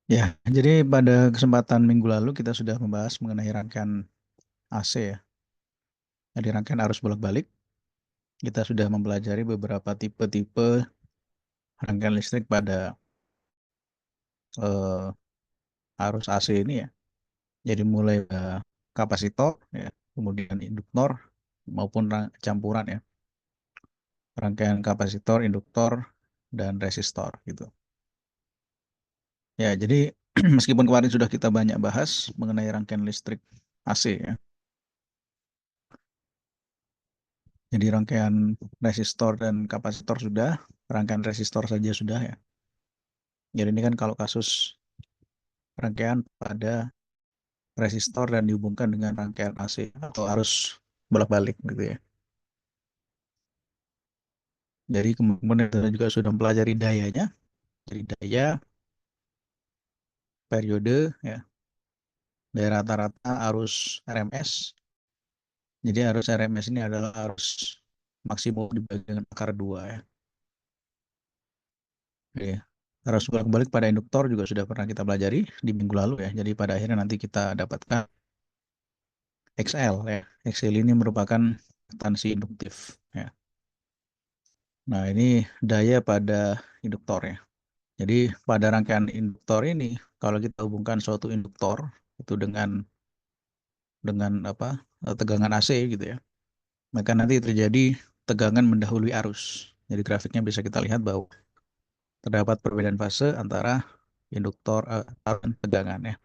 Ya, jadi pada kesempatan minggu lalu kita sudah membahas mengenai rangkaian AC ya. Jadi rangkaian arus bolak-balik, kita sudah mempelajari beberapa tipe-tipe rangkaian listrik pada eh, arus AC ini ya. Jadi mulai kapasitor ya, kemudian induktor maupun campuran ya. Rangkaian kapasitor, induktor, dan resistor gitu. Ya, jadi meskipun kemarin sudah kita banyak bahas mengenai rangkaian listrik AC ya. Jadi rangkaian resistor dan kapasitor sudah, rangkaian resistor saja sudah ya. Jadi ini kan kalau kasus rangkaian pada resistor dan dihubungkan dengan rangkaian AC atau arus bolak-balik gitu ya. Jadi kemudian kita juga sudah mempelajari dayanya. Jadi daya, periode, ya, daya rata-rata arus RMS. Jadi arus RMS ini adalah arus maksimum dibagi dengan akar 2 ya. Oke. Arus bolak-balik pada induktor juga sudah pernah kita pelajari di minggu lalu ya. Jadi pada akhirnya nanti kita dapatkan XL ya. XL ini merupakan tansi induktif ya. Nah, ini daya pada induktor ya. Jadi pada rangkaian induktor ini kalau kita hubungkan suatu induktor itu dengan apa? Tegangan AC gitu ya. Maka nanti terjadi tegangan mendahului arus. Jadi grafiknya bisa kita lihat bahwa terdapat perbedaan fase antara induktor dan tegangan ya.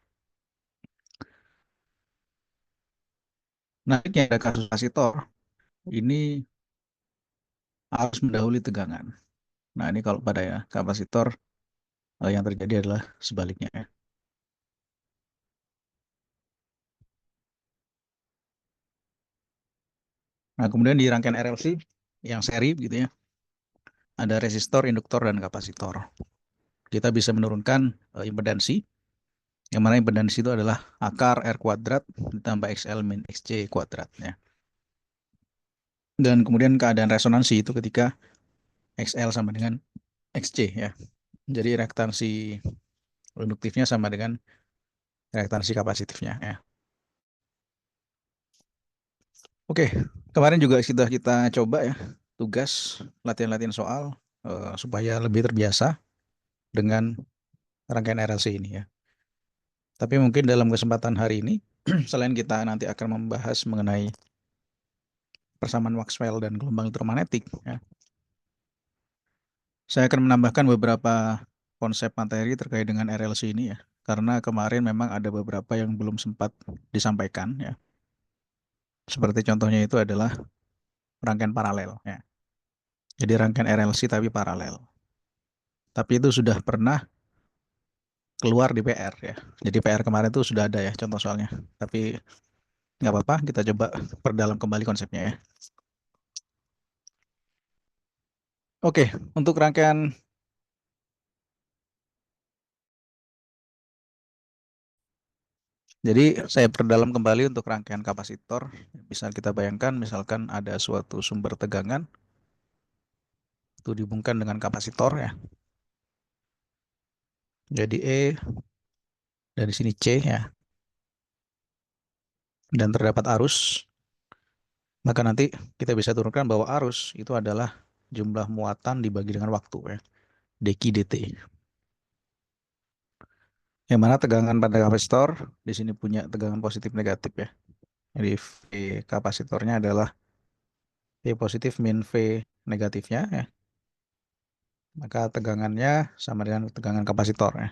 Naiknya ada kasus kapasitor ini arus mendahului tegangan. Nah, ini kalau pada ya kapasitor yang terjadi adalah sebaliknya ya. Nah, kemudian di rangkaian RLC yang seri gitu ya, ada resistor, induktor, dan kapasitor. Kita bisa menurunkan impedansi, yang mana impedansi itu adalah akar R kuadrat ditambah XL min XC kuadrat ya. Dan kemudian keadaan resonansi itu ketika XL sama dengan XC ya. Jadi reaktansi induktifnya sama dengan reaktansi kapasitifnya ya. Oke, kemarin juga sudah kita coba ya tugas latihan-latihan soal supaya lebih terbiasa dengan rangkaian RLC ini ya. Tapi mungkin dalam kesempatan hari ini, selain kita nanti akan membahas mengenai persamaan Maxwell dan gelombang elektromagnetik, ya, saya akan menambahkan beberapa konsep materi terkait dengan RLC ini ya. Karena kemarin memang ada beberapa yang belum sempat disampaikan ya. Seperti contohnya itu adalah rangkaian paralel ya. Jadi rangkaian RLC tapi paralel. Tapi itu sudah pernah keluar di PR ya. Jadi PR kemarin itu sudah ada ya contoh soalnya. Tapi nggak apa-apa, kita coba perdalam kembali konsepnya ya. Oke, untuk rangkaian jadi saya perdalam kembali untuk rangkaian kapasitor. Bisa kita bayangkan misalkan ada suatu sumber tegangan itu dihubungkan dengan kapasitor ya. Jadi E dan di sini C ya. Dan terdapat arus. Maka nanti kita bisa turunkan bahwa arus itu adalah jumlah muatan dibagi dengan waktu ya. Dq dt. Yang mana tegangan pada kapasitor di sini punya tegangan positif negatif ya. Jadi V kapasitornya adalah V positif min V negatifnya ya. Maka tegangannya sama dengan tegangan kapasitor ya.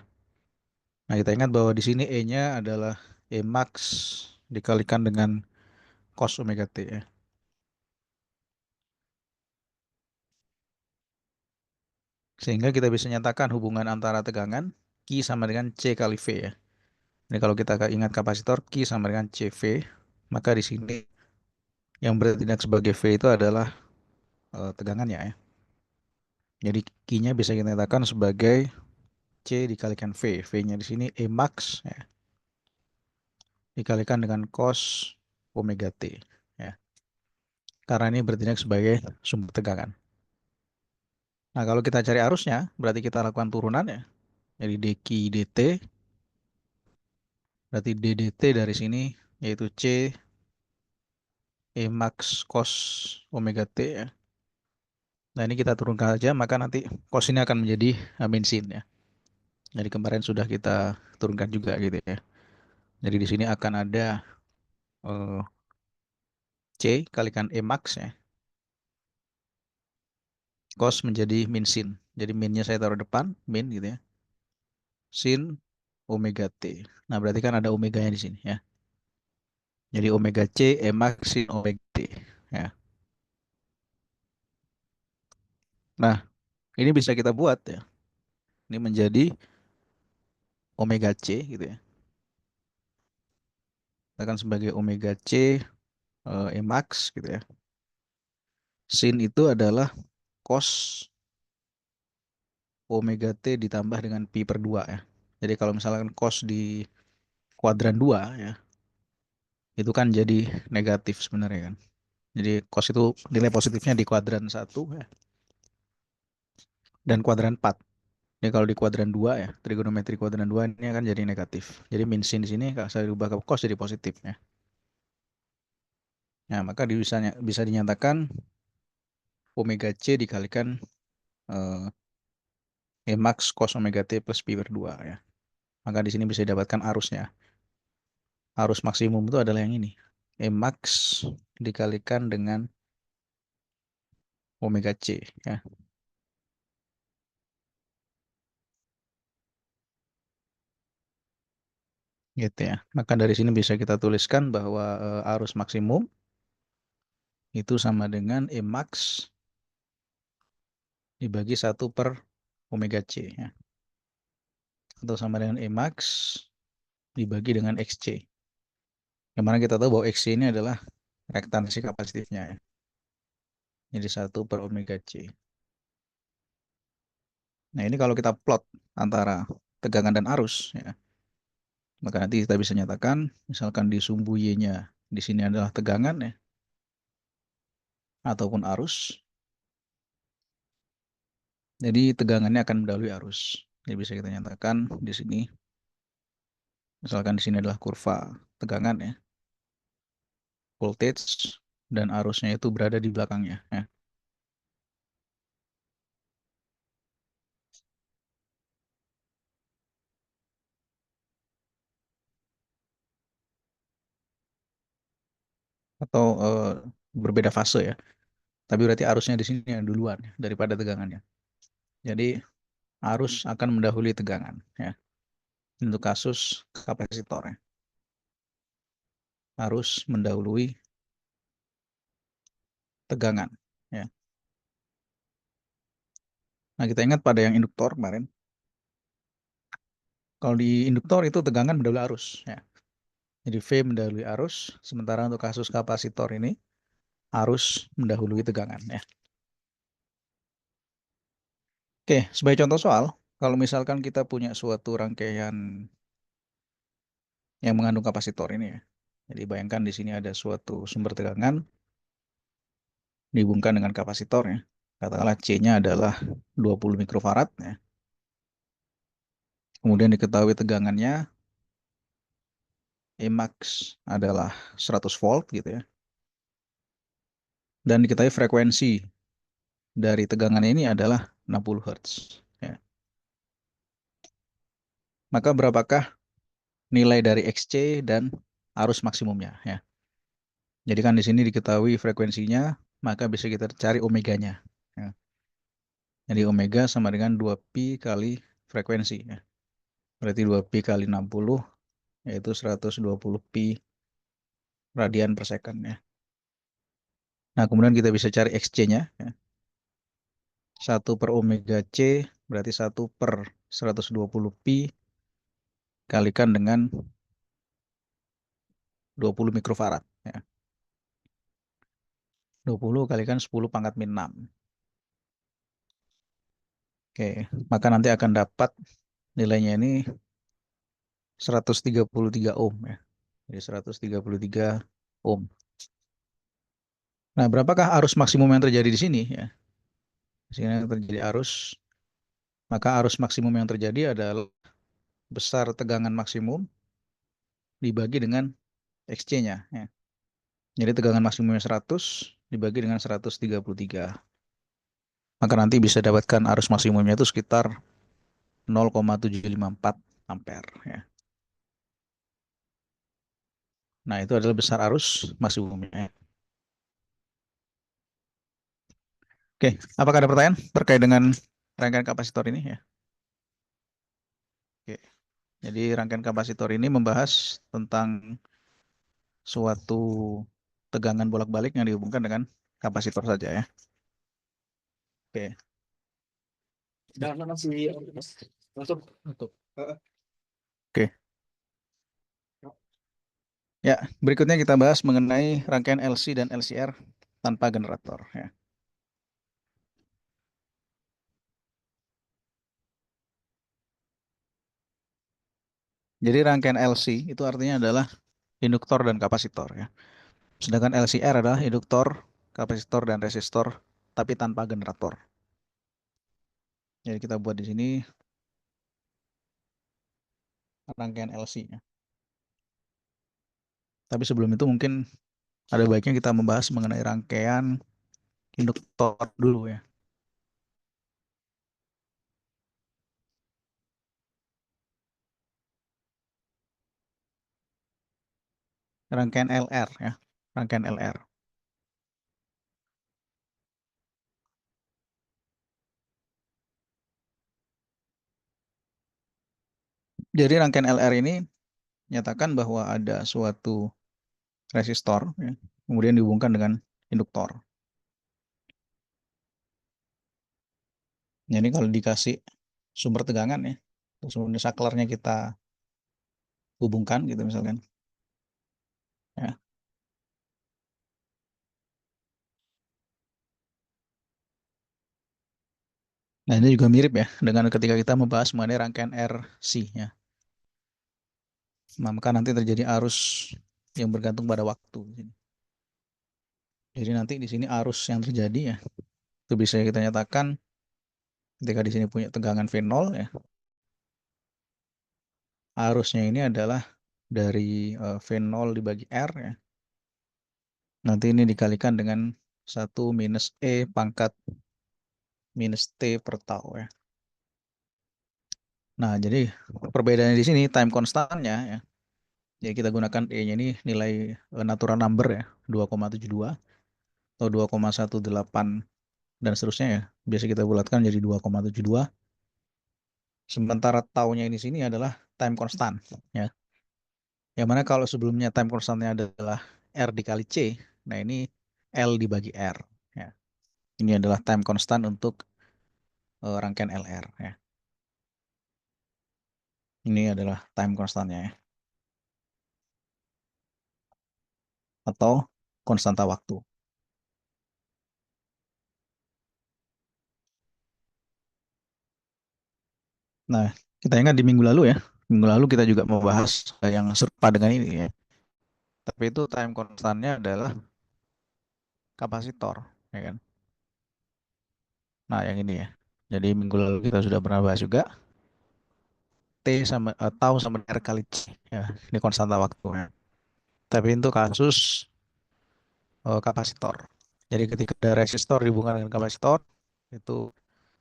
Nah, kita ingat bahwa di sini E-nya adalah E max dikalikan dengan cos omega T ya. Sehingga kita bisa nyatakan hubungan antara tegangan Q sama dengan C kali V ya. Ini kalau kita ingat kapasitor Q sama dengan CV, maka di sini yang bertindak sebagai V itu adalah tegangannya ya. Jadi Q-nya bisa kita katakan sebagai C dikalikan V. V-nya di sini E max ya, dikalikan dengan cos omega T ya. Karena ini bertindak sebagai sumber tegangan. Nah, kalau kita cari arusnya, berarti kita lakukan turunan ya. Jadi dq dt Berarti DDT dari sini yaitu C E max cos omega T ya. Nah ini kita turunkan aja, maka nanti cos ini akan menjadi min sin ya. Jadi kemarin sudah kita turunkan juga gitu ya. Jadi di sini akan ada eh, C kalikan E max ya. Cos menjadi min sin. Jadi minnya saya taruh depan, min gitu ya. Sin omega T. Nah berarti kan ada omeganya di sini ya. Jadi omega C E max sin omega T ya. Nah ini bisa kita buat ya. Ini menjadi omega C gitu ya. Katakan sebagai omega C max gitu ya. Sin itu adalah cos omega T ditambah dengan pi per 2 ya. Jadi kalau misalkan cos di kuadran 2 ya, itu kan jadi negatif sebenarnya kan. Jadi cos itu nilai positifnya di kuadran 1 ya, dan kuadran 4. Jadi kalau di kuadran 2 ya, trigonometri kuadran 2 ini akan jadi negatif. Jadi min sin di sini kalau saya ubah ke cos jadi positif ya. Nah, maka bisa dinyatakan omega C dikalikan max cos omega T plus pi per 2 ya. Maka di sini bisa didapatkan arusnya. Arus maksimum itu adalah yang ini. Max dikalikan dengan omega C ya. Gitu ya. Maka dari sini bisa kita tuliskan bahwa arus maksimum itu sama dengan Max dibagi 1/omega C ya. Atau sama dengan Max dibagi dengan XC. Yang mana kita tahu bahwa XC ini adalah reaktansi kapasitifnya ya. Jadi 1/omega C. Nah ini kalau kita plot antara tegangan dan arus ya, maka nanti kita bisa nyatakan misalkan di sumbu Y-nya di sini adalah tegangan ya ataupun arus. Jadi tegangannya akan mendahului arus. Jadi bisa kita nyatakan di sini, misalkan di sini adalah kurva tegangan ya, voltage dan arusnya itu berada di belakangnya ya. Atau berbeda fase ya. Tapi berarti arusnya di sini yang duluan ya, daripada tegangannya. Jadi arus akan mendahului tegangan ya. Untuk kasus kapasitor ya. Arus mendahului tegangan ya. Nah, kita ingat pada yang induktor kemarin. Kalau di induktor itu tegangan mendahului arus ya. Jadi V mendahului arus, sementara untuk kasus kapasitor ini arus mendahului tegangan ya. Oke, sebagai contoh soal, kalau misalkan kita punya suatu rangkaian yang mengandung kapasitor ini ya. Jadi bayangkan di sini ada suatu sumber tegangan dihubungkan dengan kapasitor ya. Katakanlah C-nya adalah 20 mikrofarad ya. Kemudian diketahui tegangannya Emax adalah 100 volt gitu ya. Dan diketahui frekuensi dari tegangan ini adalah 60 Hz ya. Maka berapakah nilai dari XC dan arus maksimumnya ya. Jadi kan di sini diketahui frekuensinya, maka bisa kita cari omeganya ya. Jadi omega sama dengan 2pi kali frekuensi ya. Berarti 2pi kali 60 yaitu 120 pi radian per second ya. Nah, kemudian kita bisa cari XC-nya ya. 1/omega C berarti 1/120 pi kalikan dengan 20 mikrofarad ya. 20 kalikan 10 pangkat min 6. Oke, maka nanti akan dapat nilainya ini 133 ohm ya. Jadi 133 ohm. Nah, berapakah arus maksimum yang terjadi di sini ya? Di sini terjadi arus, maka arus maksimum yang terjadi adalah besar tegangan maksimum dibagi dengan XC-nya. Ya. Jadi tegangan maksimumnya 100 dibagi dengan 133. Maka nanti bisa dapatkan arus maksimumnya itu sekitar 0,754 ampere. Ya. Nah, itu adalah besar arus maksimumnya. Ya. Oke, apakah ada pertanyaan terkait dengan rangkaian kapasitor ini? Ya. Oke, jadi rangkaian kapasitor ini membahas tentang suatu tegangan bolak-balik yang dihubungkan dengan kapasitor saja ya. Oke. Dan masih tutup. Oke. Ya, berikutnya kita bahas mengenai rangkaian LC dan LCR tanpa generator ya. Jadi rangkaian LC itu artinya adalah induktor dan kapasitor ya. Sedangkan LCR adalah induktor, kapasitor dan resistor tapi tanpa generator. Jadi kita buat di sini rangkaian LC ya. Tapi sebelum itu mungkin ada baiknya kita membahas mengenai rangkaian induktor dulu ya. Rangkaian LR ya. Rangkaian LR. Jadi rangkaian LR ini nyatakan bahwa ada suatu resistor ya, kemudian dihubungkan dengan induktor. Jadi kalau dikasih sumber tegangan ya, sumber saklarnya kita hubungkan gitu misalkan. Ya. Nah ini juga mirip ya dengan ketika kita membahas mengenai rangkaian RC ya. Nah, maka nanti terjadi arus yang bergantung pada waktu. Jadi nanti di sini arus yang terjadi ya, itu bisa kita nyatakan ketika di sini punya tegangan V0 ya. Arusnya ini adalah dari V0 dibagi R ya. Nanti ini dikalikan dengan 1 - E pangkat -T per tau ya. Nah, jadi perbedaannya di sini time konstannya ya. Jadi kita gunakan E-nya ini nilai natural number ya, 2,72 atau 2,18 dan seterusnya ya. Biasa kita bulatkan jadi 2,72. Sementara taunya ini sini adalah time constant ya. Yang mana kalau sebelumnya time constantnya adalah R dikali C, nah ini L dibagi R ya. Ini adalah time constant untuk rangkaian LR ya. Ini adalah time constantnya ya. Atau konstanta waktu. Nah, kita ingat di minggu lalu ya. Minggu lalu kita juga membahas yang serupa dengan ini ya. Tapi itu time constantnya adalah kapasitor, ya kan? Nah, yang ini ya. Jadi minggu lalu kita sudah pernah bahas juga tau sama R kali C ya. Ini konstanta waktu ya. Tapi itu kasus kapasitor. Jadi ketika ada resistor dihubungkan dengan kapasitor itu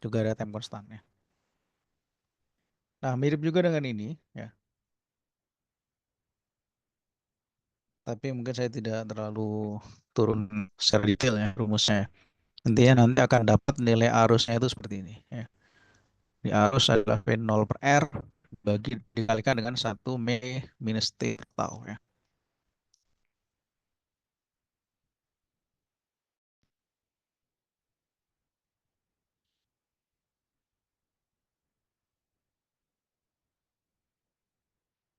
juga ada time constant ya. Nah, mirip juga dengan ini ya. Tapi mungkin saya tidak terlalu turun secara detail ya rumusnya. Intinya nanti akan dapat nilai arusnya itu seperti ini ya. Di arus adalah V0 per R dikalikan dengan 1 - T tau ya.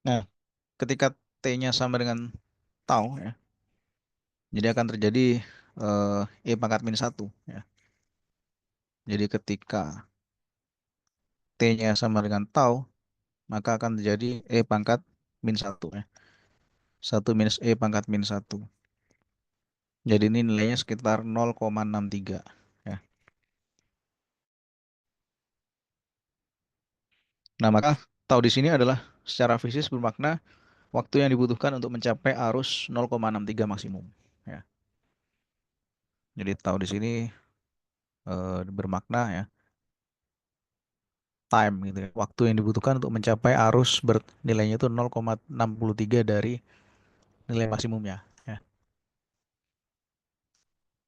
Nah, ketika T-nya sama dengan tau ya, jadi akan terjadi E pangkat -1 ya. Jadi ketika T-nya sama dengan tau, maka akan terjadi E pangkat -1 ya. 1 - E pangkat -1. Jadi ini nilainya sekitar 0,63 ya. Nah, maka tau di sini adalah secara fisik bermakna waktu yang dibutuhkan untuk mencapai arus 0,63 maksimum. Ya, jadi tahu di sini bermakna ya time gitu ya. Waktu yang dibutuhkan untuk mencapai arus nilainya itu 0,63 dari nilai maksimumnya. Ya.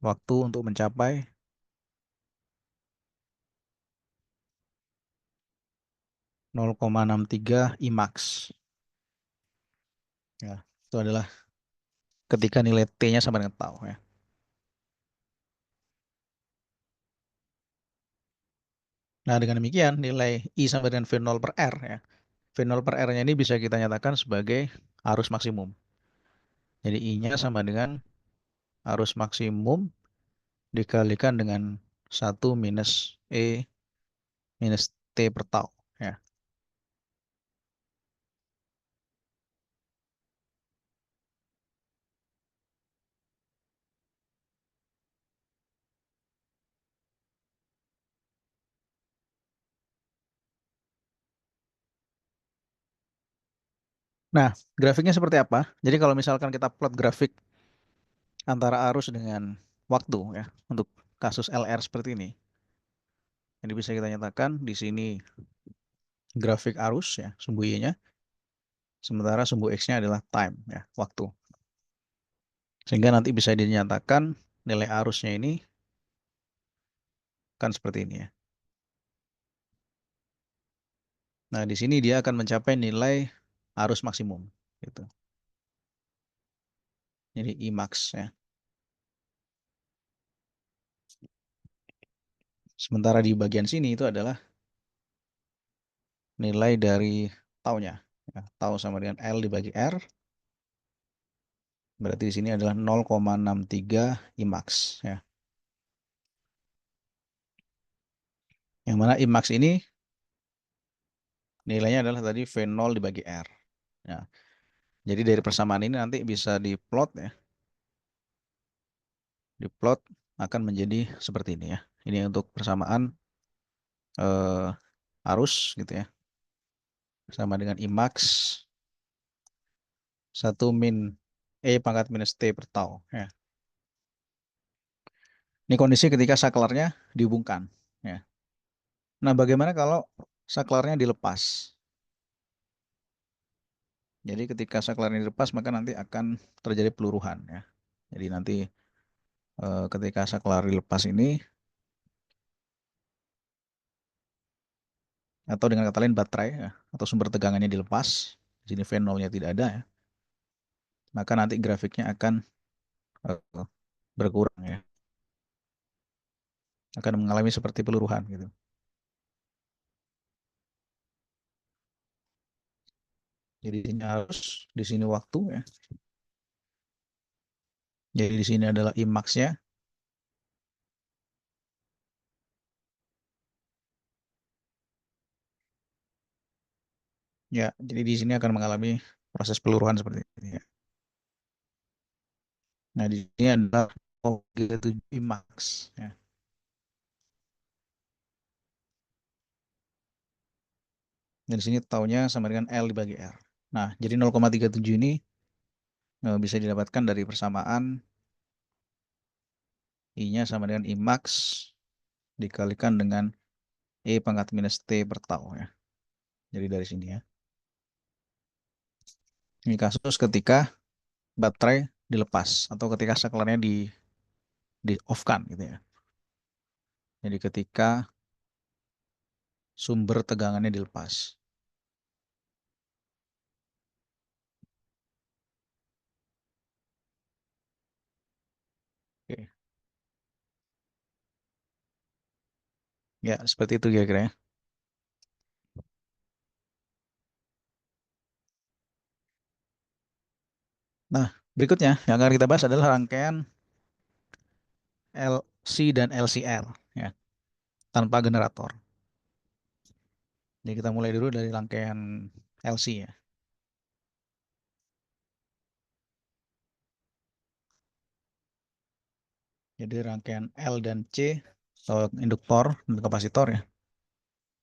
Waktu untuk mencapai 0,63 IMAX. Ya, itu adalah ketika nilai T-nya sama dengan tau ya. Nah, dengan demikian nilai I sama dengan V0 per R ya. V0 per R-nya ini bisa kita nyatakan sebagai arus maksimum. Jadi I-nya sama dengan arus maksimum dikalikan dengan 1 minus E minus T per tau. Ya. Nah, grafiknya seperti apa? Jadi kalau misalkan kita plot grafik antara arus dengan waktu ya untuk kasus LR seperti ini. Ini bisa kita nyatakan di sini grafik arus ya, sumbu Y-nya, sementara sumbu X-nya adalah time ya, waktu. Sehingga nanti bisa dinyatakan nilai arusnya ini kan seperti ini ya. Nah, di sini dia akan mencapai nilai arus maksimum gitu. Jadi I max ya. Sementara di bagian sini itu adalah nilai dari taunya. Ya, tau sama dengan L dibagi R. Berarti di sini adalah 0,63 I max ya. Yang mana I max ini nilainya adalah tadi V0 dibagi R. Ya. Jadi dari persamaan ini nanti bisa diplot ya. Diplot akan menjadi seperti ini ya. Ini untuk persamaan arus gitu ya. Sama dengan I max 1 min E pangkat minus T per tau. Ya. Ini kondisi ketika saklarnya dihubungkan. Ya. Nah, bagaimana kalau saklarnya dilepas? Jadi ketika saklarnya dilepas maka nanti akan terjadi peluruhan ya. Jadi nanti ketika saklar dilepas ini atau dengan kata lain baterai ya, atau sumber tegangannya dilepas, di sini V0-nya tidak ada ya, maka nanti grafiknya akan eh, berkurang ya, akan mengalami seperti peluruhan gitu. Jadi di sini arus, di sini waktu ya. Jadi di sini adalah IMAX-nya. Ya, jadi di sini akan mengalami proses peluruhan seperti ini ya. Nah, di sini adalah 0,37 IMAX ya. Dan di sini taunya sama dengan L dibagi R. Nah, jadi 0,37 ini bisa didapatkan dari persamaan I-nya sama dengan IMAX dikalikan dengan E pangkat minus T per tau ya. Jadi dari sini ya. Ini kasus ketika baterai dilepas atau ketika saklarnya di off kan gitu ya. Jadi ketika sumber tegangannya dilepas. Oke. Ya, seperti itu kira-kira ya. Nah, berikutnya yang akan kita bahas adalah rangkaian LC dan LCR ya, tanpa generator. Jadi kita mulai dulu dari rangkaian LC ya. Jadi rangkaian L dan C atau induktor dan kapasitor ya,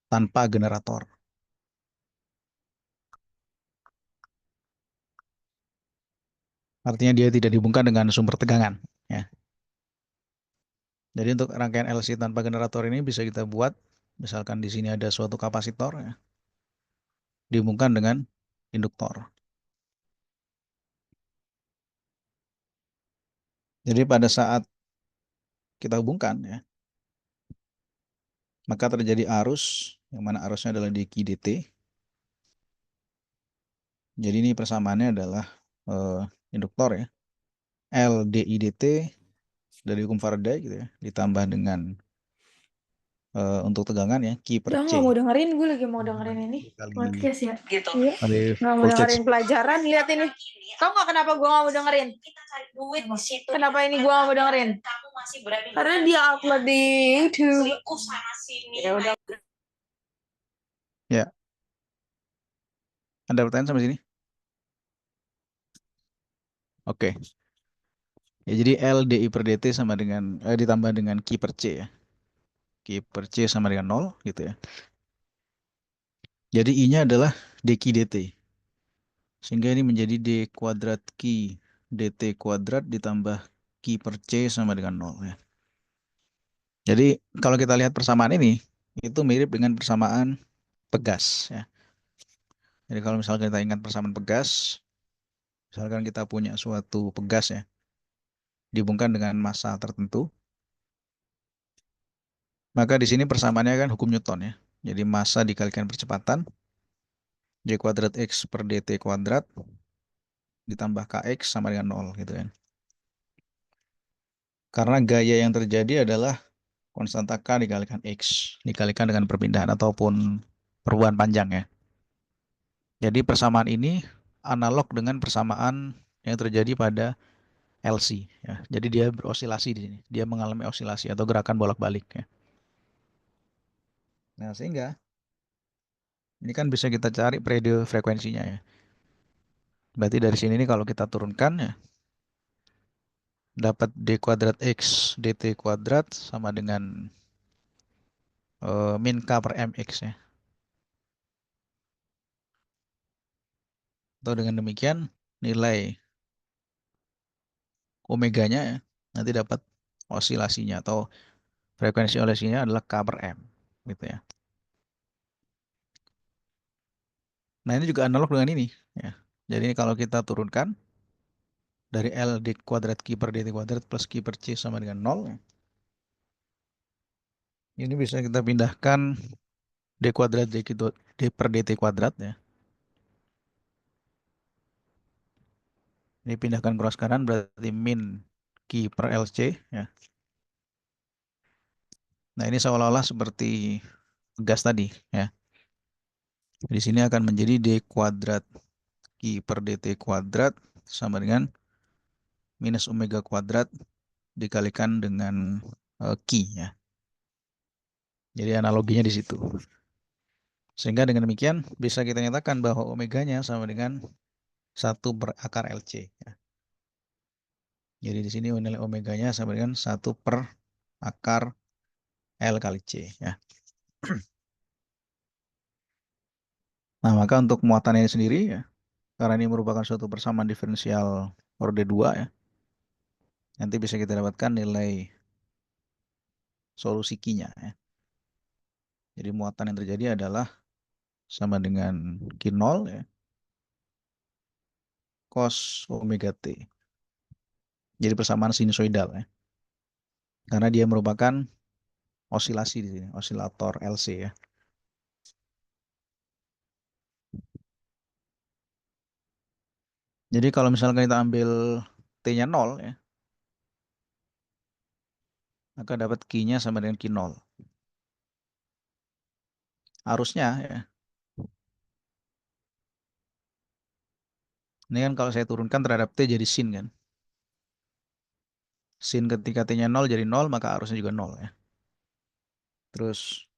tanpa generator. Artinya dia tidak dihubungkan dengan sumber tegangan. Ya. Jadi untuk rangkaian LC tanpa generator ini bisa kita buat, misalkan di sini ada suatu kapasitor, ya, dihubungkan dengan induktor. Jadi pada saat kita hubungkan, ya, maka terjadi arus, yang mana arusnya adalah dq dt. Jadi ini persamaannya adalah induktor, ya, L di dt dari hukum Faraday gitu ya, ditambah dengan untuk tegangan ya Q per Udah C nggak mau dengerin, gue lagi mau dengerin ini kali podcast ya. Gitu. Iya. kali Nggak mau voltage. dengerin pelajaran, lihat ini. Tau nggak kenapa gue nggak mau dengerin? Kita cari duit di situ. Kenapa ini gue nggak mau dengerin? Kamu masih berani. Karena dia upload di YouTube. Selingkuh sana sini. Ya udah. Ya, ada pertanyaan sampai sini? Oke. Ya, jadi L dI per dt sama dengan ditambah dengan Q per C ya. Q per C sama dengan 0 gitu ya. Jadi I-nya adalah dq dt. Sehingga ini menjadi d kuadrat Q dt kuadrat ditambah Q per C sama dengan 0 ya. Jadi kalau kita lihat persamaan ini, itu mirip dengan persamaan pegas ya. Jadi kalau misalnya kita ingat persamaan pegas, misalkan kita punya suatu pegas ya, dihubungkan dengan massa tertentu, maka di sini persamaannya kan hukum Newton ya. Jadi massa dikalikan percepatan, d kuadrat x per dt kuadrat, ditambah kx sama dengan 0 gitu kan. Karena gaya yang terjadi adalah konstanta k dikalikan x, dikalikan dengan perpindahan ataupun perubahan panjang ya. Jadi persamaan ini analog dengan persamaan yang terjadi pada LC ya. Jadi dia berosilasi di sini. Dia mengalami osilasi atau gerakan bolak-balik ya. Nah, sehingga ini kan bisa kita cari periode frekuensinya ya. Berarti dari sini nih kalau kita turunkan ya, dapat d kuadrat x dt kuadrat sama dengan min k per mx ya. Atau dengan demikian nilai omeganya ya, nanti dapat osilasinya atau frekuensi osilasinya adalah k per m gitu ya. Nah, ini juga analog dengan ini ya. Jadi ini kalau kita turunkan dari L d kuadrat Q per dt kuadrat plus Q per C sama dengan 0 ya. Ini bisa kita pindahkan d kuadrat d per dt kuadrat ya. Ini pindahkan cross kanan berarti min Q per LC ya. Nah, ini seolah-olah seperti gas tadi ya. Di sini akan menjadi d kuadrat Q per dt kuadrat sama dengan minus omega kuadrat dikalikan dengan Q ya. Jadi analoginya di situ. Sehingga dengan demikian bisa kita nyatakan bahwa omeganya sama dengan 1 per akar LC ya. Jadi di sini nilai omeganya sama dengan 1 per akar L kali C ya. Nah, maka untuk muatan ini sendiri ya, karena ini merupakan suatu persamaan diferensial orde 2 ya. Nanti bisa kita dapatkan nilai solusi Q-nya ya. Jadi muatan yang terjadi adalah sama dengan Q0 ya, cos omega T. Jadi persamaan sinusoidal ya. Karena dia merupakan osilasi di sini, osilator LC ya. Jadi kalau misalkan kita ambil T-nya 0 ya, maka dapat Q-nya sama dengan Q0. Arusnya ya. Ini kan kalau saya turunkan terhadap T jadi sin kan. Sin ketika T-nya 0 jadi 0, maka arusnya juga 0 ya. Terus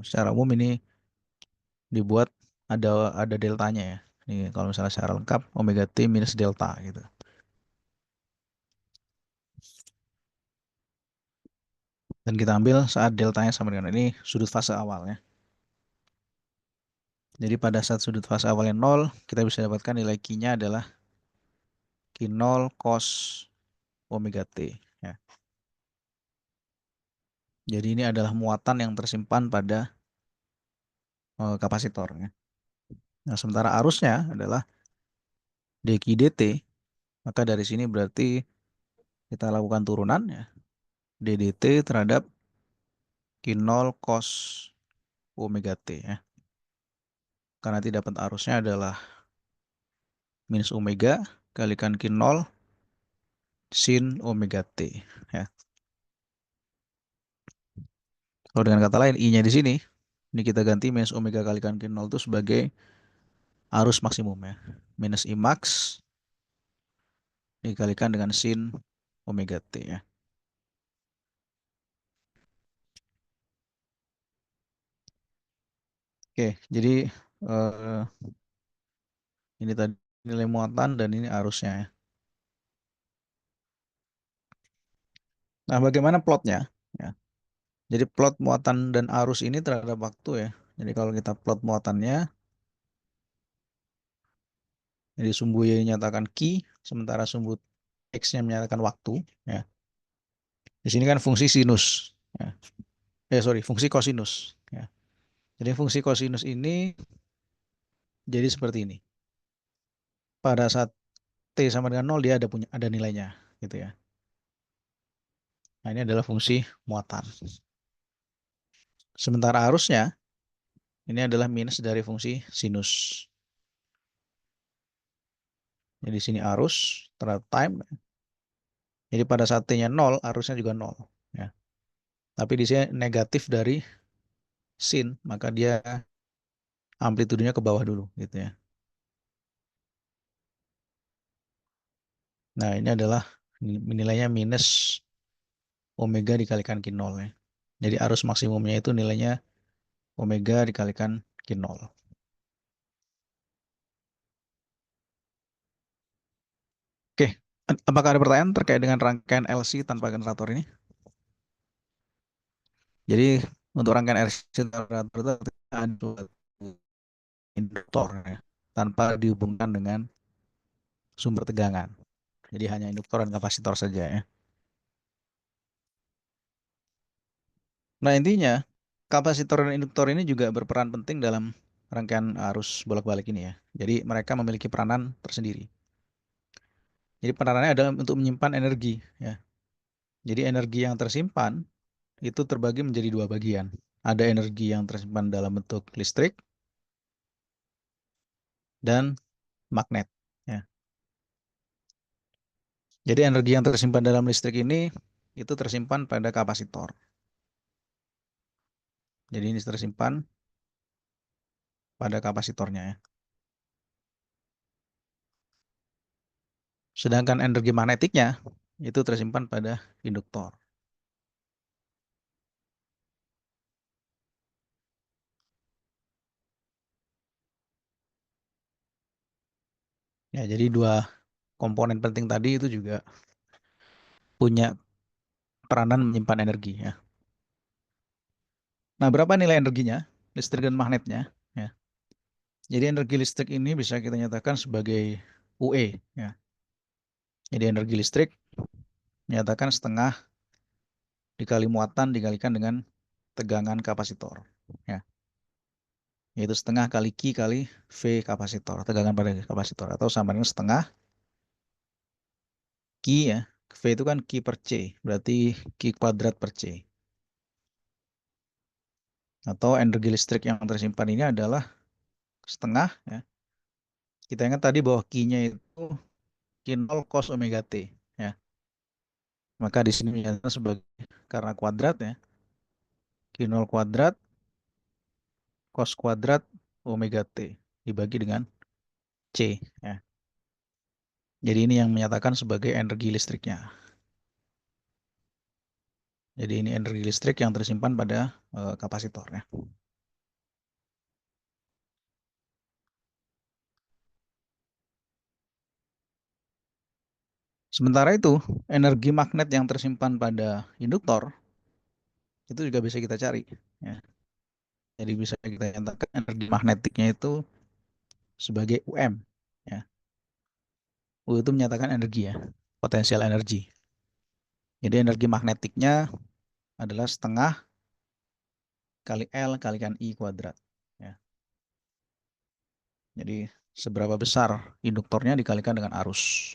secara umum ini dibuat ada deltanya ya. Ini kalau misalnya secara lengkap omega T minus delta gitu. Dan kita ambil saat deltanya sama dengan ini sudut fase awalnya. Jadi pada saat sudut fase awalnya 0, kita bisa dapatkan nilai Q-nya adalah Q0 cos omega T. Ya. Jadi ini adalah muatan yang tersimpan pada kapasitor. Ya. Nah, sementara arusnya adalah dq dt, maka dari sini berarti kita lakukan turunan ya. ddt terhadap Q0 cos omega T ya. Karena nanti dapat arusnya adalah minus omega kalikan Q0 sin omega T ya. Kalau dengan kata lain I-nya di sini, ini kita ganti minus omega kalikan Q0 itu sebagai arus maksimum ya. Minus I max dikalikan dengan sin omega T ya. Oke, jadi eh, ini tadi nilai muatan dan ini arusnya ya. Nah, bagaimana plotnya? Ya. Jadi plot muatan dan arus ini terhadap waktu ya. Jadi kalau kita plot muatannya, jadi sumbu Y dinyatakan Q, sementara sumbu X-nya menyatakan waktu. Ya. Di sini kan fungsi sinus. Ya. Sorry, fungsi kosinus. Ya. Jadi fungsi kosinus ini jadi seperti ini. Pada saat T sama dengan 0 dia ada nilainya. Gitu ya. Nah ini adalah fungsi muatan. Sementara arusnya, ini adalah minus dari fungsi sinus. Jadi sini arus terhadap time. Jadi pada saat T-nya 0, arusnya juga 0. Ya. Tapi di sini negatif dari sin, maka dia amplitudenya ke bawah dulu. Gitu ya. Nah ini adalah nilainya minus omega dikalikan Q0. Ya. Jadi arus maksimumnya itu nilainya omega dikalikan Q0. Oke, apakah ada pertanyaan terkait dengan rangkaian LC tanpa generator ini? Jadi untuk rangkaian LC tanpa generator itu ada induktor ya, tanpa dihubungkan dengan sumber tegangan. Jadi hanya induktor dan kapasitor saja ya. Nah intinya kapasitor dan induktor ini juga berperan penting dalam rangkaian arus bolak-balik ini ya. Jadi mereka memiliki peranan tersendiri. Jadi peranannya adalah untuk menyimpan energi ya. Jadi energi yang tersimpan itu terbagi menjadi dua bagian. Ada energi yang tersimpan dalam bentuk listrik dan magnet. Ya. Jadi energi yang tersimpan dalam listrik ini itu tersimpan pada kapasitor. Jadi ini tersimpan pada kapasitornya ya. Sedangkan energi magnetiknya itu tersimpan pada induktor. Ya, jadi dua komponen penting tadi itu juga punya peranan menyimpan energi ya. Nah, berapa nilai energinya? Listrik dan magnetnya ya. Jadi energi listrik ini bisa kita nyatakan sebagai UE ya. Jadi energi listrik menyatakan setengah dikali muatan dikalikan dengan tegangan kapasitor ya. Yaitu setengah kali Q kali V kapasitor, tegangan pada kapasitor atau sama dengan setengah Q ya. V itu kan Q per C, berarti Q kuadrat per C. Atau energi listrik yang tersimpan ini adalah setengah ya. Kita ingat tadi bahwa Q-nya itu Q0 cos omega T ya. Maka di sini menyatakan sebagai karena kuadrat ya. Q0 kuadrat cos kuadrat omega T dibagi dengan C ya. Jadi ini yang menyatakan sebagai energi listriknya. Jadi ini energi listrik yang tersimpan pada kapasitor ya. Sementara itu, energi magnet yang tersimpan pada induktor itu juga bisa kita cari ya. Jadi bisa kita nyatakan energi magnetiknya itu sebagai UM ya. U itu menyatakan energi ya, potensial energi. Jadi energi magnetiknya adalah setengah kali L kalikan I kuadrat. Ya. Jadi seberapa besar induktornya dikalikan dengan arus.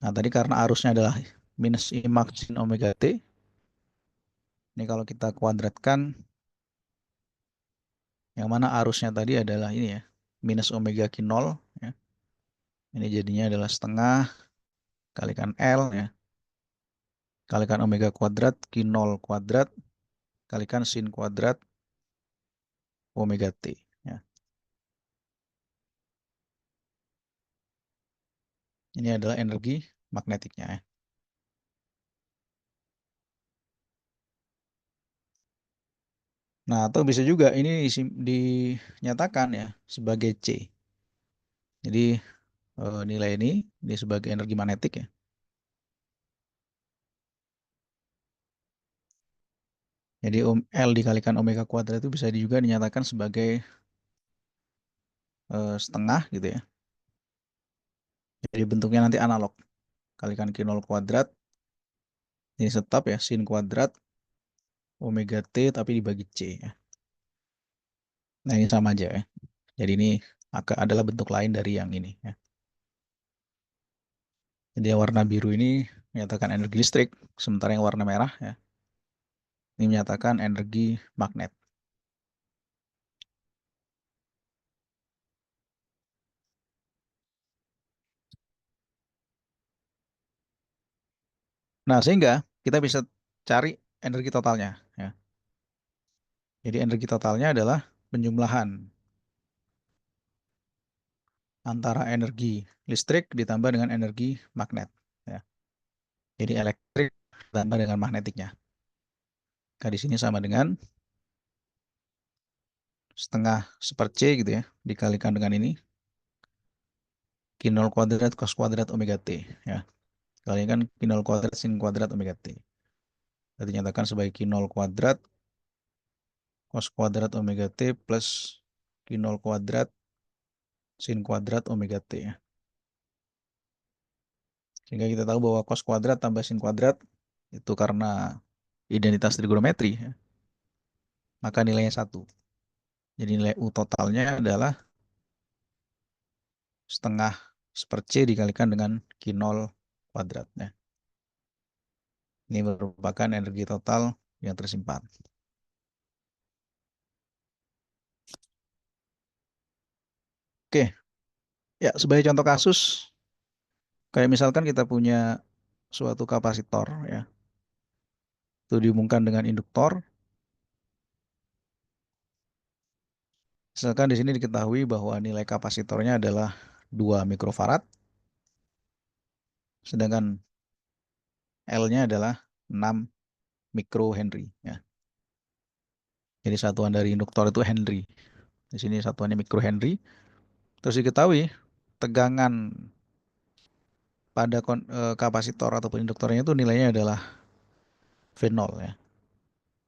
Nah tadi karena arusnya adalah minus I max sin omega T. Ini kalau kita kuadratkan, yang mana arusnya tadi adalah ini ya, minus omega Q0. Ya. Ini jadinya adalah setengah kalikan L ya, kalikan omega kuadrat Q0 kuadrat kalikan sin kuadrat omega T. Ya. Ini adalah energi magnetiknya ya. Nah, atau bisa juga ini dinyatakan ya sebagai C. Jadi nilai ini sebagai energi magnetik ya. Jadi L dikalikan omega kuadrat itu bisa juga dinyatakan sebagai setengah gitu ya. Jadi bentuknya nanti analog. Kalikan Q0 kuadrat, ini tetap ya, sin kuadrat omega T tapi dibagi C ya. Nah ini sama aja ya. Jadi ini adalah bentuk lain dari yang ini ya. Jadi yang warna biru ini menyatakan energi listrik, sementara yang warna merah ya, ini menyatakan energi magnet. Nah, sehingga kita bisa cari energi totalnya ya. Jadi energi totalnya adalah penjumlahan antara energi listrik ditambah dengan energi magnet ya. Jadi elektrik ditambah dengan magnetiknya. Nah, di sini sama dengan setengah seper C gitu ya, dikalikan dengan ini Q0 kuadrat cos kuadrat omega T ya. Kalikan Q0 kuadrat sin kuadrat omega T. Jadi nyatakan sebagai Q0 kuadrat cos kuadrat omega T plus Q0 kuadrat sin kuadrat omega T ya. Sehingga kita tahu bahwa cos kuadrat tambah sin kuadrat itu karena identitas trigonometri ya, maka nilainya 1. Jadi nilai U totalnya adalah setengah seper C dikalikan dengan Q0 kuadrat ya. Ini merupakan energi total yang tersimpan. Oke, ya sebagai contoh kasus, kayak misalkan kita punya suatu kapasitor ya, itu dihubungkan dengan induktor. Misalkan di sini diketahui bahwa nilai kapasitornya adalah 2 mikrofarad, sedangkan L-nya adalah 6 mikrohenry ya. Jadi satuan dari induktor itu Henry. Di sini satuannya mikrohenry. Terus diketahui tegangan pada kapasitor ataupun induktornya itu nilainya adalah V0 ya.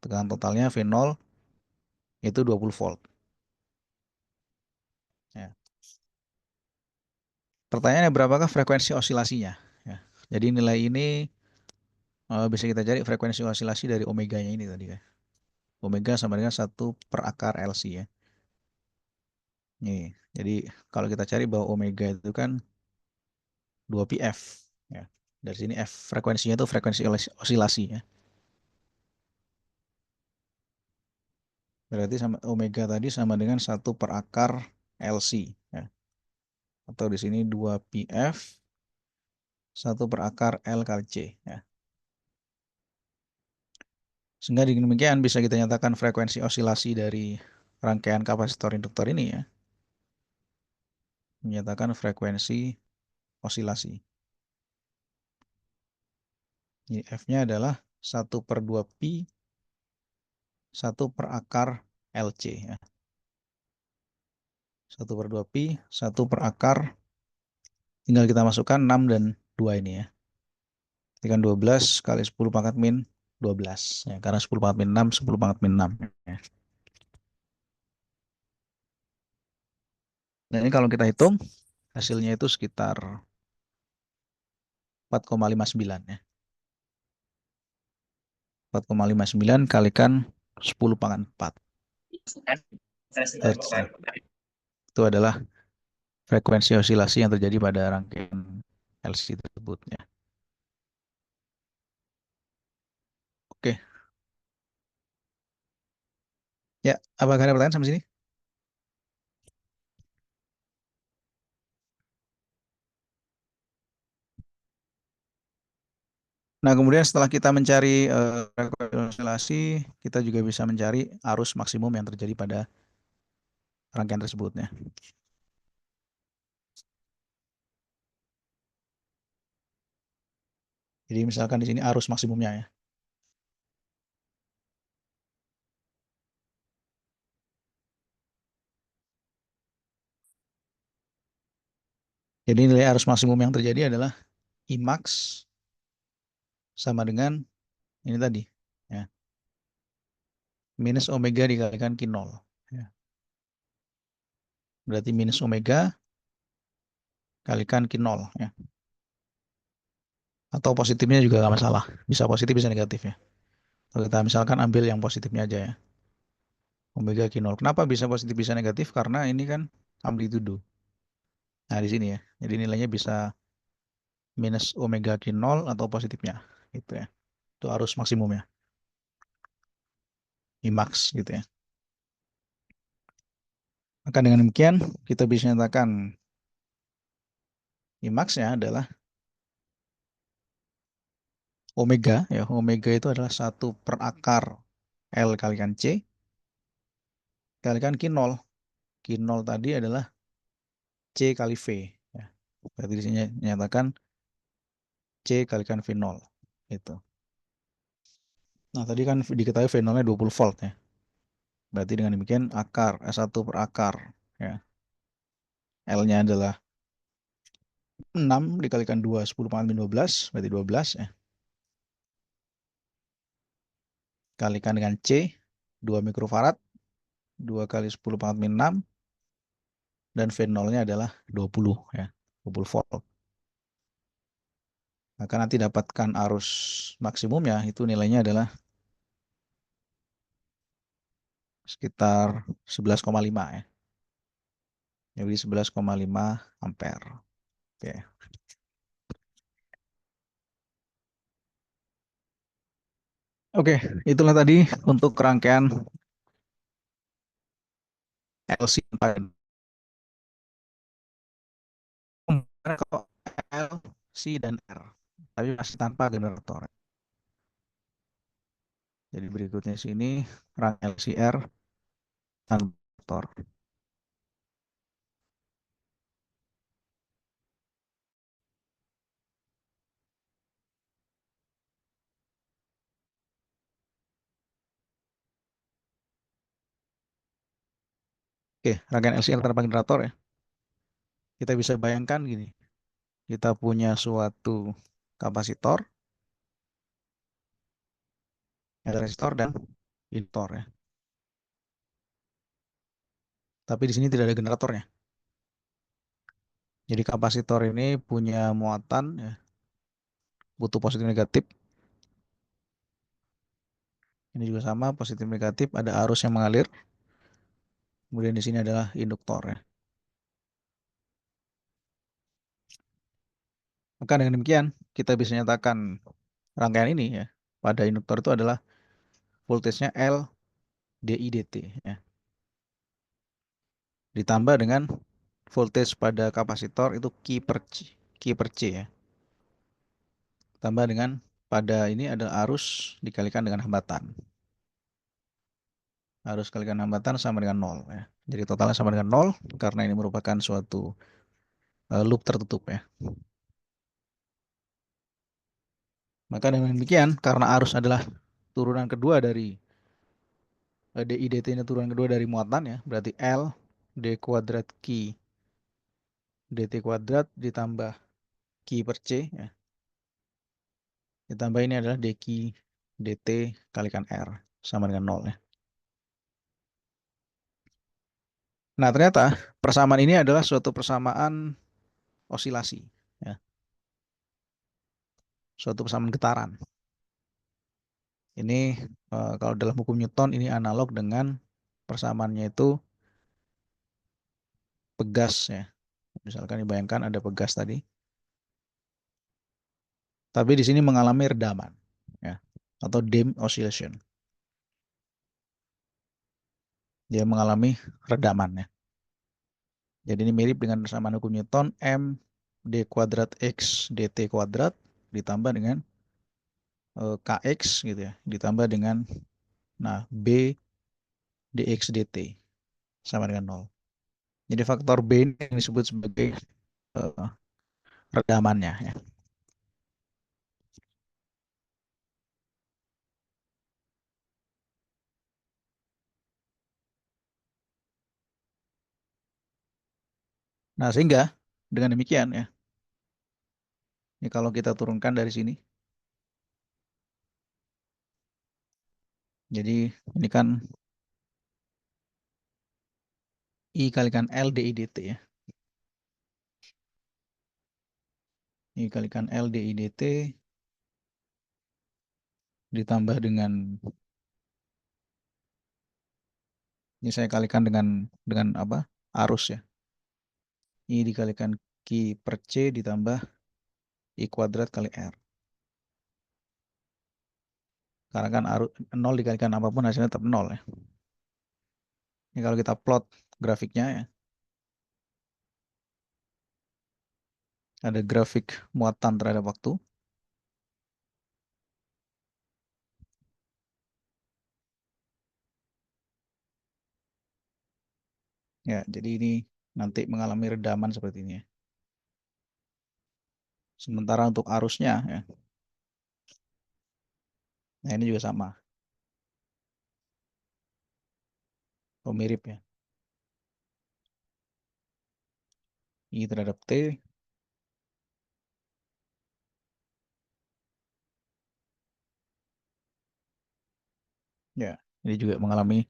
Tegangan totalnya V0 itu 20 volt. Ya. Pertanyaannya berapakah frekuensi osilasinya? Ya. Jadi nilai ini bisa kita cari frekuensi osilasi dari omeganya ini tadi ya. Omega sama dengan 1/LC ya. Nih, jadi kalau kita cari bahwa omega itu kan 2πf ya. Dari sini F frekuensinya itu frekuensi osilasi ya. Berarti sama omega tadi sama dengan 1/LC ya. Atau di sini 2πf 1/L kali C ya. Sehingga dengan demikian bisa kita nyatakan frekuensi osilasi dari rangkaian kapasitor induktor ini ya. Menyatakan frekuensi osilasi. Jadi F-nya adalah 1/2π 1/LC ya. 1/2π 1/, tinggal kita masukkan 6 dan 2 ini ya. Kan 12 kali 10 pangkat min 12 ya, karena 10 pangkat min 6 10 pangkat min 6 ya. Nah ini kalau kita hitung hasilnya itu sekitar 4,59 ya. 4,59 kalikan 10 pangkat 4 Hertz ya. Itu adalah frekuensi osilasi yang terjadi pada rangkaian LC tersebut ya. Oke, ya, apakah ada pertanyaan sampai sini? Nah, kemudian setelah kita mencari frekuensi osilasi, kita juga bisa mencari arus maksimum yang terjadi pada rangkaian tersebut ya. Jadi misalkan di sini arus maksimumnya ya. Jadi nilai arus maksimum yang terjadi adalah Imax sama dengan ini tadi ya, minus omega dikalikan Q0 ya. Berarti minus omega kalikan Q0 ya. Atau positifnya juga nggak masalah, bisa positif bisa negatif ya. Kalau kita misalkan ambil yang positifnya aja ya, omega Q0. Kenapa bisa positif bisa negatif? Karena ini kan amplitudo. Nah di sini ya, jadi nilainya bisa minus omega Q0 atau positifnya gitu ya. Itu arus maksimumnya, Imax gitu ya. Maka dengan demikian kita bisa nyatakan Imax-nya adalah omega ya. Omega itu adalah 1/akar L kalikan C kalikan Q0. Q0 tadi adalah C kali V ya. Berarti di sini nyatakan C kalikan V0 itu. Nah, tadi kan diketahui V0-nya 20 volt ya. Berarti dengan demikian akar S1/akar ya. L-nya adalah 6 dikalikan 2 10 pangkat 12 berarti 12 ya. Kalikan dengan C 2 mikrofarad 2 kali 10 pangkat 6 dan V0-nya adalah 20 ya. 20 volt. Maka nanti dapatkan arus maksimumnya itu nilainya adalah sekitar 11,5 ya. Jadi 11,5 ampere. Oke. Oke, itulah tadi untuk rangkaian LC kalau L, C, dan R. Tapi masih tanpa generator. Jadi berikutnya sini rangkaian LCR tanpa generator. Oke, rangkaian LCR tanpa generator ya. Kita bisa bayangkan gini. Kita punya suatu kapasitor, ada resistor dan induktor ya. Tapi di sini tidak ada generatornya. Jadi kapasitor ini punya muatan ya, butuh positif negatif. Ini juga sama, positif negatif, ada arus yang mengalir. Kemudian di sini adalah induktor ya. Maka dengan demikian kita bisa nyatakan rangkaian ini ya pada induktor itu adalah voltasenya L dI dt ya. Ditambah dengan voltage pada kapasitor itu Q per C ya. Tambah dengan pada ini adalah arus dikalikan dengan hambatan. Arus kalikan hambatan sama dengan 0 ya. Jadi totalnya sama dengan 0 karena ini merupakan suatu loop tertutup ya. Maka dengan demikian karena arus adalah turunan kedua dari DI dt ini turunan kedua dari muatan ya, berarti L d kuadrat Q dt kuadrat ditambah Q per C ya. Ditambah ini adalah dq dt kalikan R sama dengan 0 ya. Nah, ternyata persamaan ini adalah suatu persamaan osilasi ya. suatu persamaan getaran. Ini kalau dalam hukum Newton ini analog dengan persamaannya itu pegas ya. Misalkan dibayangkan ada pegas tadi, tapi di sini mengalami redaman ya, atau dim oscillation. Dia mengalami redaman ya. Jadi ini mirip dengan persamaan hukum Newton, M d kuadrat x dt kuadrat ditambah dengan kx gitu ya, ditambah dengan b dx dt sama dengan 0. Jadi faktor b ini yang disebut sebagai uh, redamannya ya. Nah, sehingga dengan demikian ya, ini kalau kita turunkan dari sini, jadi ini kan I kalikan L dI dt ya. I kalikan L dI dt ditambah dengan, ini saya kalikan dengan apa? Arus ya. I dikalikan Q per C ditambah I kuadrat kali R. Karena kan arus 0 dikalikan apapun hasilnya tetap 0 ya. Ini kalau kita plot grafiknya ya. Ada grafik muatan terhadap waktu. Ya, jadi ini nanti mengalami redaman seperti ini ya. Sementara untuk arusnya ya. Nah, ini juga sama. Oh, mirip ya. I terhadap T. Ya, ini juga mengalami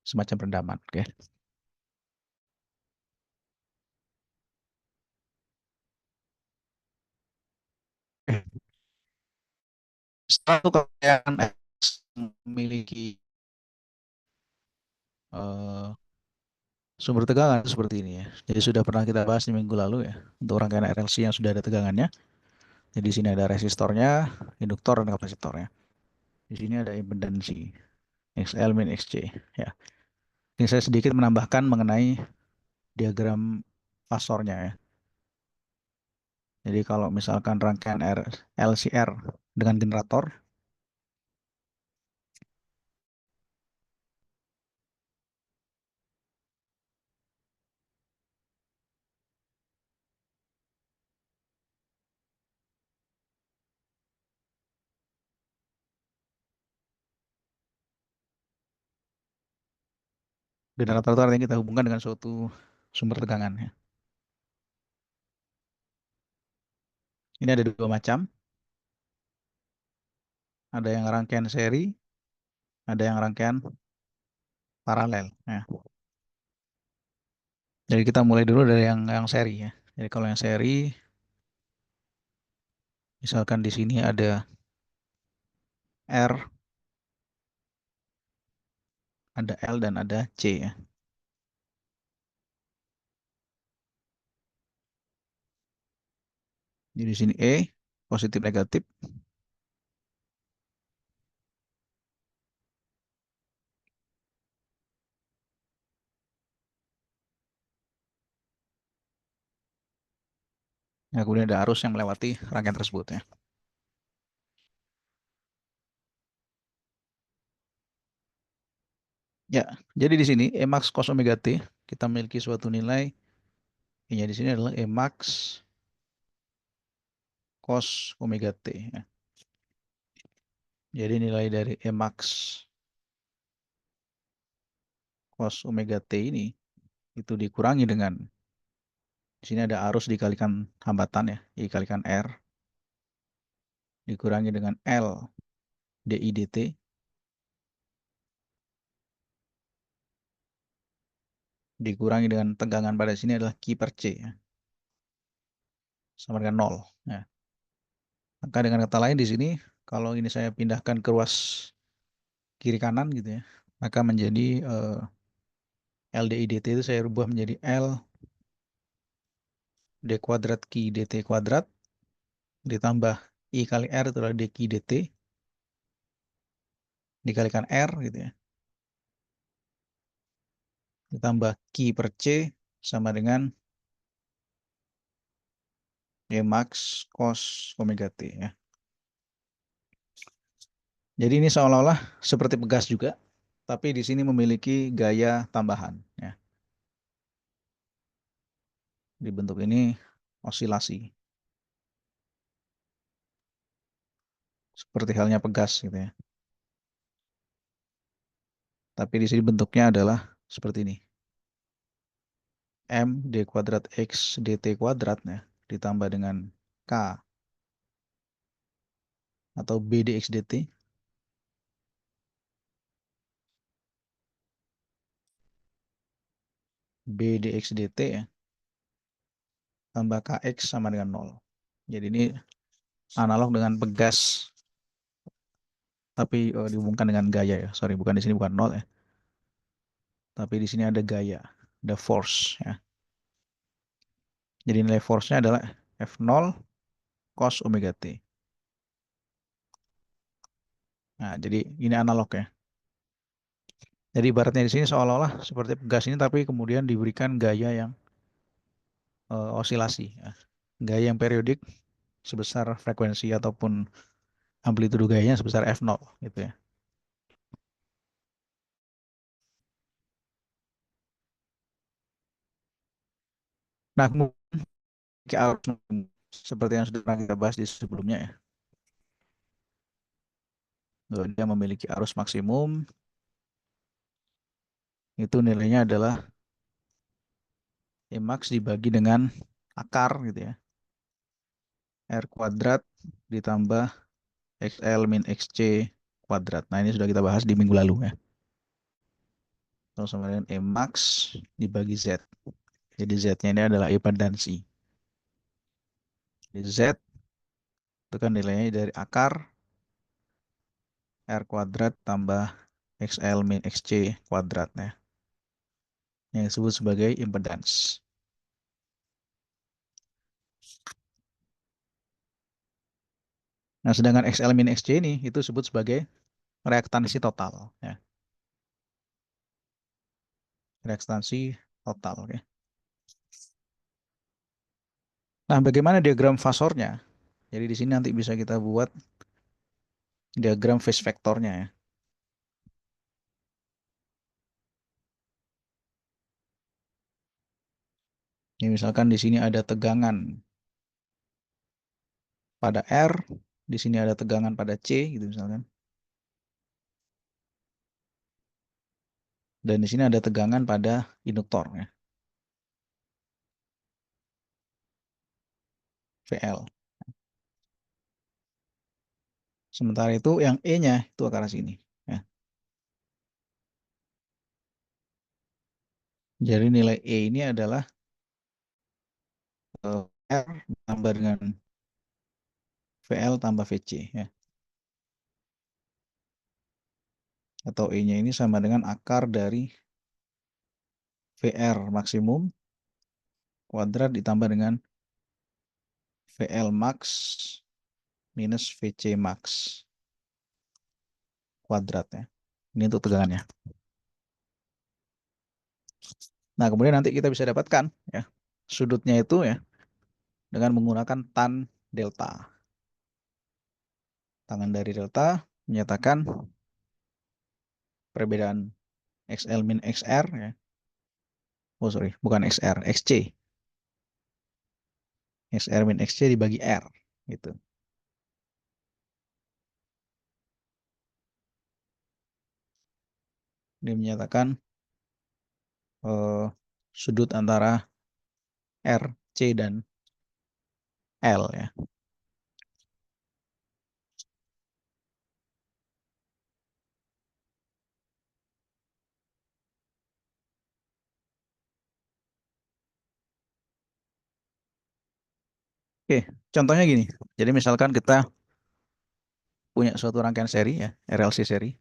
semacam redaman. Oke. Setelah itu kalian memiliki eh, sumber tegangan seperti ini ya. Jadi sudah pernah kita bahas di minggu lalu ya. Untuk rangkaian RLC yang sudah ada tegangannya. Jadi di sini ada resistornya, induktor dan kapasitornya. Di sini ada impedansi XL min XC ya. Ini saya sedikit menambahkan mengenai diagram fasornya ya. Jadi kalau misalkan rangkaian LCR dengan generator, generator itu artinya kita hubungkan dengan suatu sumber tegangan ya. Ini ada dua macam. Ada yang rangkaian seri, ada yang rangkaian paralel ya. Jadi kita mulai dulu dari yang seri ya. Jadi kalau yang seri, misalkan di sini ada R, ada L dan ada C ya. Jadi di sini E positif negatif. Nah, kemudian ada arus yang melewati rangkaian tersebut ya. Ya, jadi di sini E max cos omega T kita memiliki suatu nilai. Ini di sini adalah E max cos omega T ya. Jadi nilai dari E max cos omega T ini itu dikurangi dengan, di sini ada arus dikalikan hambatan ya, dikalikan R dikurangi dengan L dI dt dikurangi dengan tegangan pada sini adalah Q per C ya, sama dengan 0 ya. Maka dengan kata lain di sini, kalau ini saya pindahkan ke ruas kiri kanan gitu ya, maka menjadi LDI dt itu saya rubah menjadi L d kuadrat Q dt kuadrat ditambah I kali R itu adalah dq dt dikalikan R gitu ya, ditambah Q per C sama dengan Y max cos omega T ya. Jadi ini seolah-olah seperti pegas juga, tapi di sini memiliki gaya tambahan ya. Di bentuk ini osilasi, seperti halnya pegas gitu ya. Tapi di sini bentuknya adalah seperti ini. M d kuadrat X dt kuadrat ya, ditambah dengan K atau B dx dt B dx dt ya, tambah Kx sama dengan 0. Jadi ini analog dengan pegas, tapi dihubungkan dengan gaya ya. Sorry, bukan di sini bukan 0 ya. Tapi di sini ada gaya, ada force ya. Jadi nilai force-nya adalah F0 cos omega T. Nah, jadi ini analog ya. Jadi ibaratnya di sini seolah-olah seperti pegas ini, tapi kemudian diberikan gaya yang osilasi ya. Gaya yang periodik sebesar frekuensi ataupun amplitudo gayanya sebesar F0 gitu ya. Nah, kemudian arus seperti yang sudah pernah kita bahas di sebelumnya ya. Dia memiliki arus maksimum, itu nilainya adalah E max dibagi dengan akar gitu ya. R kuadrat ditambah XL min XC kuadrat. Nah, ini sudah kita bahas di minggu lalu ya. Terus sama dengan E max dibagi Z. Jadi Z-nya ini adalah impedansi. Jadi Z itu kan nilainya dari akar R kuadrat tambah XL min XC kuadrat ya. Yang disebut sebagai impedans. Nah, sedangkan XL min XC ini itu disebut sebagai reaktansi total ya. Reaktansi total oke. Nah, bagaimana diagram fasornya? Jadi di sini nanti bisa kita buat diagram phase vektornya ya. Ini misalkan di sini ada tegangan pada R, di sini ada tegangan pada C gitu misalkan. Dan di sini ada tegangan pada induktor ya, VL. Sementara itu yang E-nya itu ke arah sini ya. Jadi nilai E ini adalah R tambah dengan VL tambah VC ya. Atau E-nya ini sama dengan akar dari VR maksimum kuadrat ditambah dengan VL max minus VC max kuadrat ya. Ini untuk tegangannya. Nah, kemudian nanti kita bisa dapatkan ya sudutnya itu ya dengan menggunakan tan delta. Tangan dari delta menyatakan perbedaan XL min XR ya. Oh sorry, bukan XR, XC. XR min XC dibagi R gitu. Dia menyatakan sudut antara R, C dan L ya. Oke, contohnya gini. Jadi misalkan kita punya suatu rangkaian seri ya, RLC seri.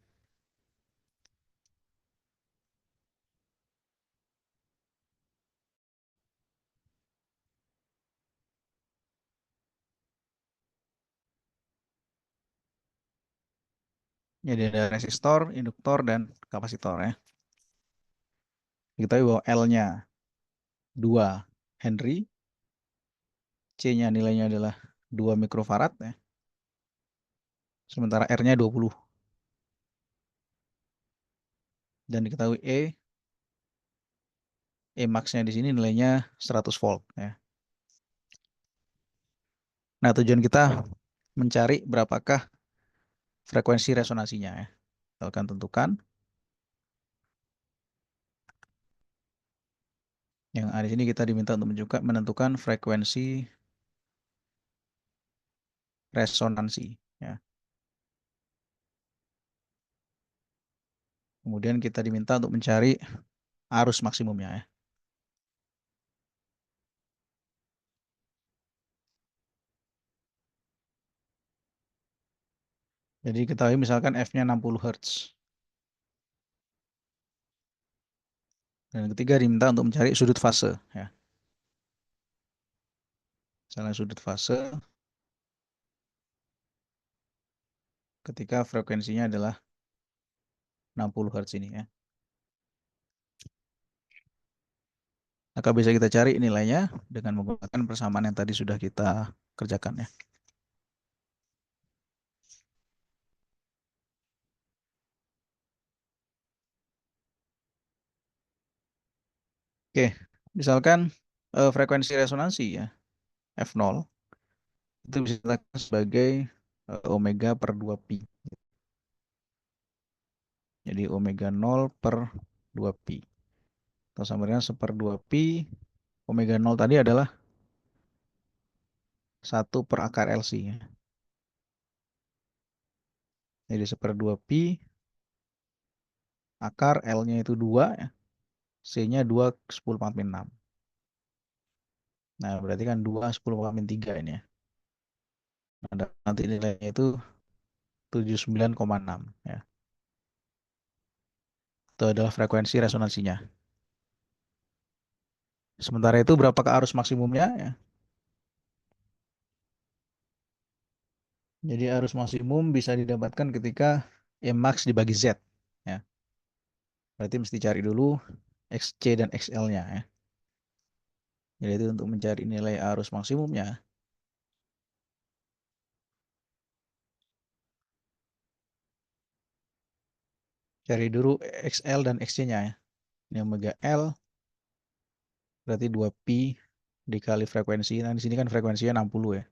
Jadi ada resistor, induktor, dan kapasitor ya. Kita tahu bahwa L-nya 2 Henry, C-nya nilainya adalah 2 mikrofarad ya. Sementara R-nya 20. Dan diketahui E max-nya di sini nilainya 100 volt ya. Nah, tujuan kita mencari berapakah frekuensi resonansinya ya. Kita akan tentukan. Yang ada di sini kita diminta untuk menentukan frekuensi resonansi ya. Kemudian kita diminta untuk mencari arus maksimumnya ya. Jadi kita misalkan F-nya 60 Hz. Dan ketiga diminta untuk mencari sudut fase ya. Misalnya sudut fase ketika frekuensinya adalah 60 Hz ini ya. Maka bisa kita cari nilainya dengan menggunakan persamaan yang tadi sudah kita kerjakan ya. Oke, misalkan frekuensi resonansi ya, F0 itu bisa kita sebagai omega per 2 pi. Jadi omega 0 per 2 pi. Atau sama dengan 1/2 pi. Omega 0 tadi adalah 1 per akar LC ya. Jadi 1/2 pi akar L-nya itu 2 ya. C-nya 2 10 pangkat 6. Nah, berarti kan 2 10 pangkat 3 ini ya. Nah, nanti nilainya itu 79,6 ya. Itu adalah frekuensi resonansinya. Sementara itu berapakah arus maksimumnya ya? Jadi arus maksimum bisa didapatkan ketika E max dibagi Z ya. Berarti mesti cari dulu XC dan XL-nya ya. Jadi itu untuk mencari nilai arus maksimumnya. Cari dulu XL dan XC-nya ya. Ini omega L berarti 2 pi dikali frekuensi. Nah, di sini kan frekuensinya 60 ya.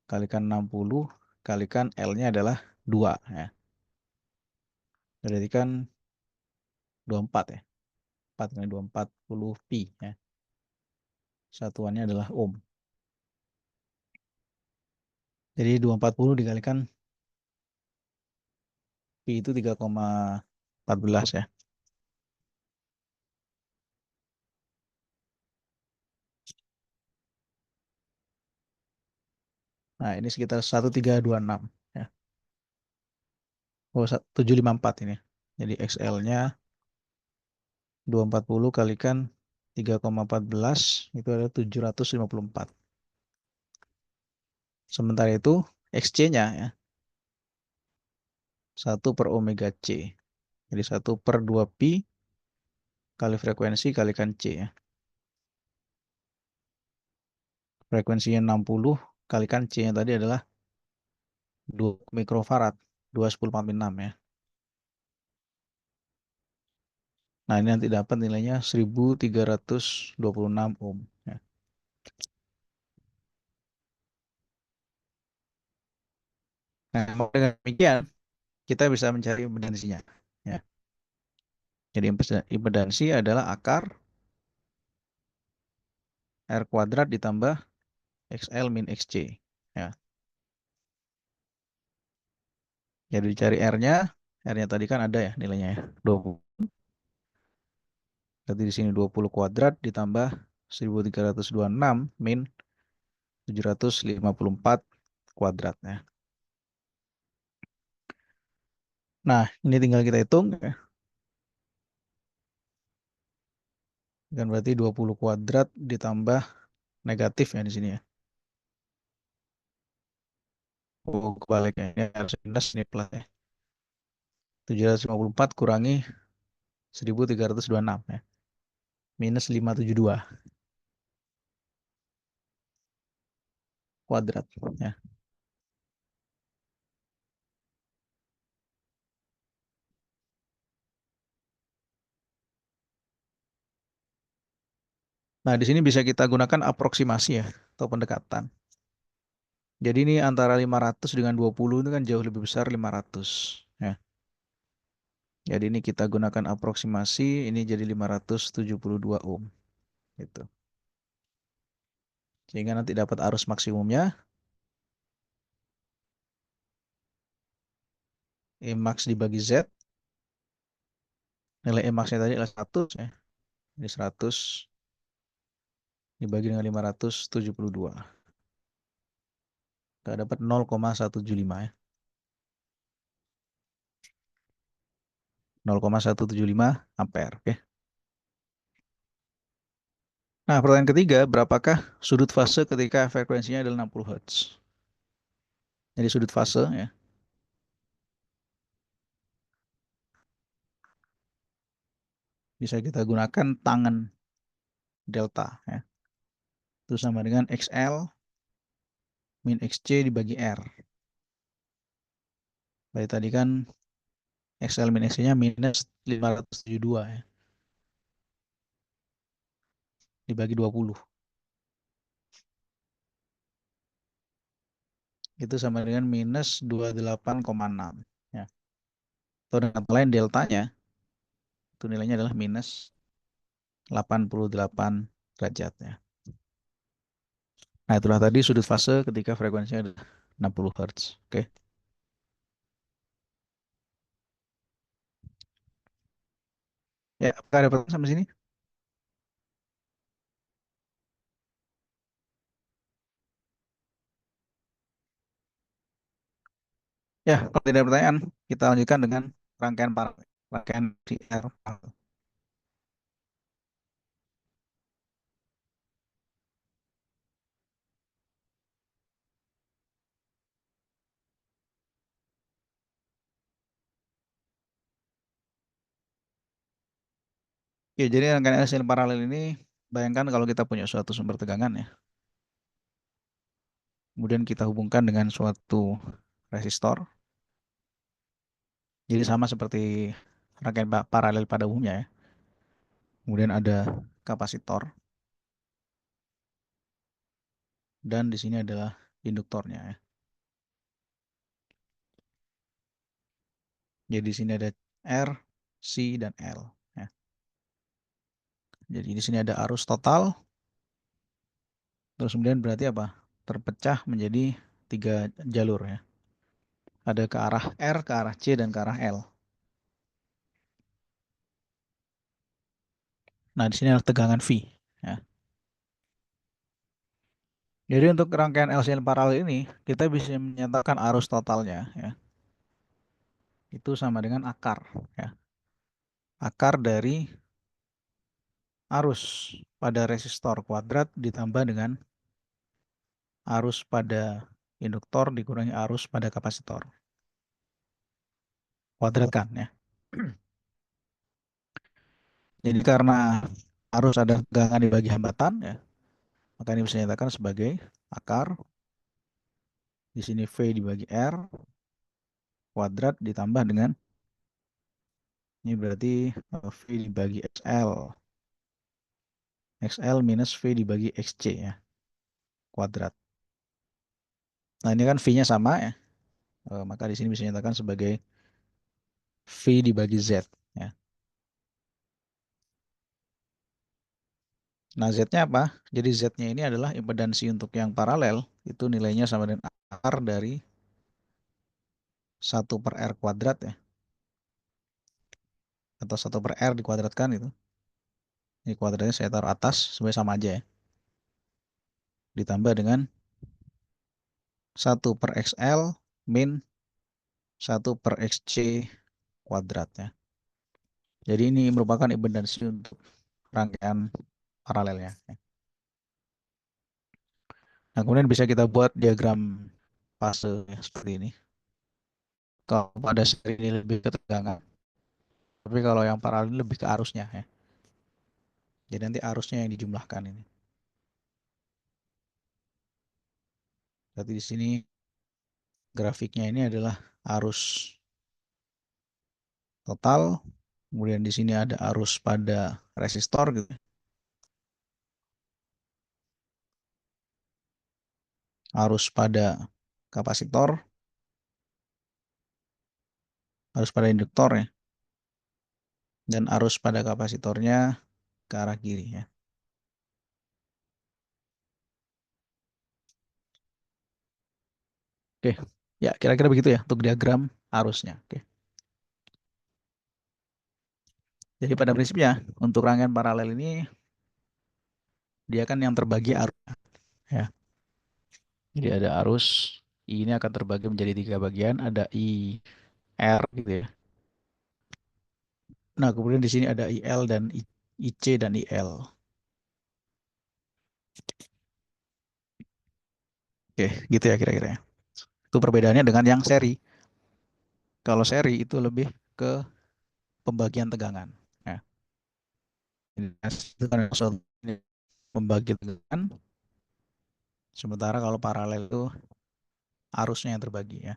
Kalikan 60 kalikan L-nya adalah 2 ya. Berarti kan 24 ya. 4 kali 2 40 pi ya. Satuannya adalah ohm. Jadi 240 dikalikan pi itu 3,14 ya. Nah, ini sekitar 1326 ya. Oh, 754 ini. Jadi XL-nya 240 kalikan 3,14 itu adalah 754. Sementara itu XC-nya ya 1 per omega C. Jadi 1 per 2 pi kali frekuensi kalikan C ya. Frekuensinya 60 kalikan C-nya tadi adalah 2 mikrofarad. 2 10 pangkat 6 ya. Nah, ini nanti dapat nilainya 1326 ohm ya. Nah, dengan demikian kita bisa mencari impedansinya ya. Jadi impedansi adalah akar R kuadrat ditambah XL min XC ya. Jadi dicari R-nya, R-nya tadi kan ada ya nilainya ya, 20. Jadi di sini 20 kuadrat ditambah 1326 min 754 kuadrat ya. Nah, ini tinggal kita hitung ya. Kan berarti 20 kuadrat ditambah negatif ya di sini ya. Oh, kebaliknya. Ini harus minus, ini plus ya. 754 kurangi 1326 ya. Minus 572 kuadrat ya. Nah, di sini bisa kita gunakan aproksimasi ya, atau pendekatan. Jadi ini antara 500 dengan 20 itu kan jauh lebih besar 500 ya. Jadi ini kita gunakan aproksimasi, ini jadi 572 ohm gitu. Sehingga nanti dapat arus maksimumnya, E max dibagi Z, nilai E max-nya tadi adalah 100 ya. Ini 100 dibagi dengan 572. Kita dapat 0,175 ya. 0,175 ampere. Oke. Nah, pertanyaan ketiga, berapakah sudut fase ketika frekuensinya adalah 60 Hz? Jadi sudut fase ya, bisa kita gunakan tangen delta ya. Itu sama dengan XL min XC dibagi R. Baik tadi kan XL min XC-nya minus 572 ya, dibagi 20. Itu sama dengan minus 28,6 ya. Atau dengan kata lain deltanya itu nilainya adalah minus 88 derajat ya. Nah, itulah tadi sudut fase ketika frekuensinya adalah 60 Hz. Oke. Ya, apakah ada pertanyaan sampai sini? Ya, kalau tidak ada pertanyaan, kita lanjutkan dengan rangkaian PR. Ya, jadi rangkaian LCL paralel ini, bayangkan kalau kita punya suatu sumber tegangan ya, kemudian kita hubungkan dengan suatu resistor. Jadi sama seperti rangkaian paralel pada umumnya ya. Kemudian ada kapasitor dan di sini adalah induktornya ya. Jadi di sini ada R, C, dan L ya. Jadi di sini ada arus total. Terus kemudian berarti apa? Terpecah menjadi 3 jalur ya. Ada ke arah R, ke arah C, dan ke arah L. Nah, di sini adalah tegangan V ya. Jadi untuk rangkaian LCL paralel ini, kita bisa menyatakan arus totalnya ya. Itu sama dengan akar ya. Akar dari arus pada resistor kuadrat ditambah dengan arus pada induktor dikurangi arus pada kapasitor. Kuadratkan ya. Jadi karena arus ada tegangan dibagi hambatan ya, maka ini bisa dinyatakan sebagai akar. Di sini V dibagi R kuadrat ditambah dengan ini berarti V dibagi XL. XL minus V dibagi XC ya, kuadrat. Nah, ini kan V-nya sama ya. Maka di sini bisa dinyatakan sebagai V dibagi Z ya. Nah, Z-nya apa? Jadi Z-nya ini adalah impedansi untuk yang paralel. Itu nilainya sama dengan akar dari 1/R kuadrat ya. Atau 1/R dikuadratkan itu. Ini kuadratnya saya taruh atas, semuanya sama aja ya. Ditambah dengan 1/XL min 1/XC kuadrat ya. Jadi ini merupakan impedansi untuk rangkaian paralelnya. Nah, kemudian bisa kita buat diagram fase ya, seperti ini. Kalau pada seri ini lebih ke tegangan, tapi kalau yang paralel ini lebih ke arusnya ya. Jadi nanti arusnya yang dijumlahkan ini. Berarti di sini grafiknya ini adalah arus total, kemudian di sini ada arus pada resistor gitu, arus pada kapasitor, arus pada induktor ya, dan arus pada kapasitornya ke arah kiri ya. Oke, ya kira-kira begitu ya untuk diagram arusnya. Oke. Jadi pada prinsipnya untuk rangkaian paralel ini dia kan yang terbagi arus ya. Jadi ada arus I ini akan terbagi menjadi 3 bagian, ada I R gitu ya. Nah, kemudian di sini ada IL dan IC dan IL. Oke, gitu ya kira-kira ya. Itu perbedaannya dengan yang seri. Kalau seri itu lebih ke pembagian tegangan. Ya. Itu kan maksud membagi tegangan, sementara kalau paralel itu arusnya yang terbagi ya.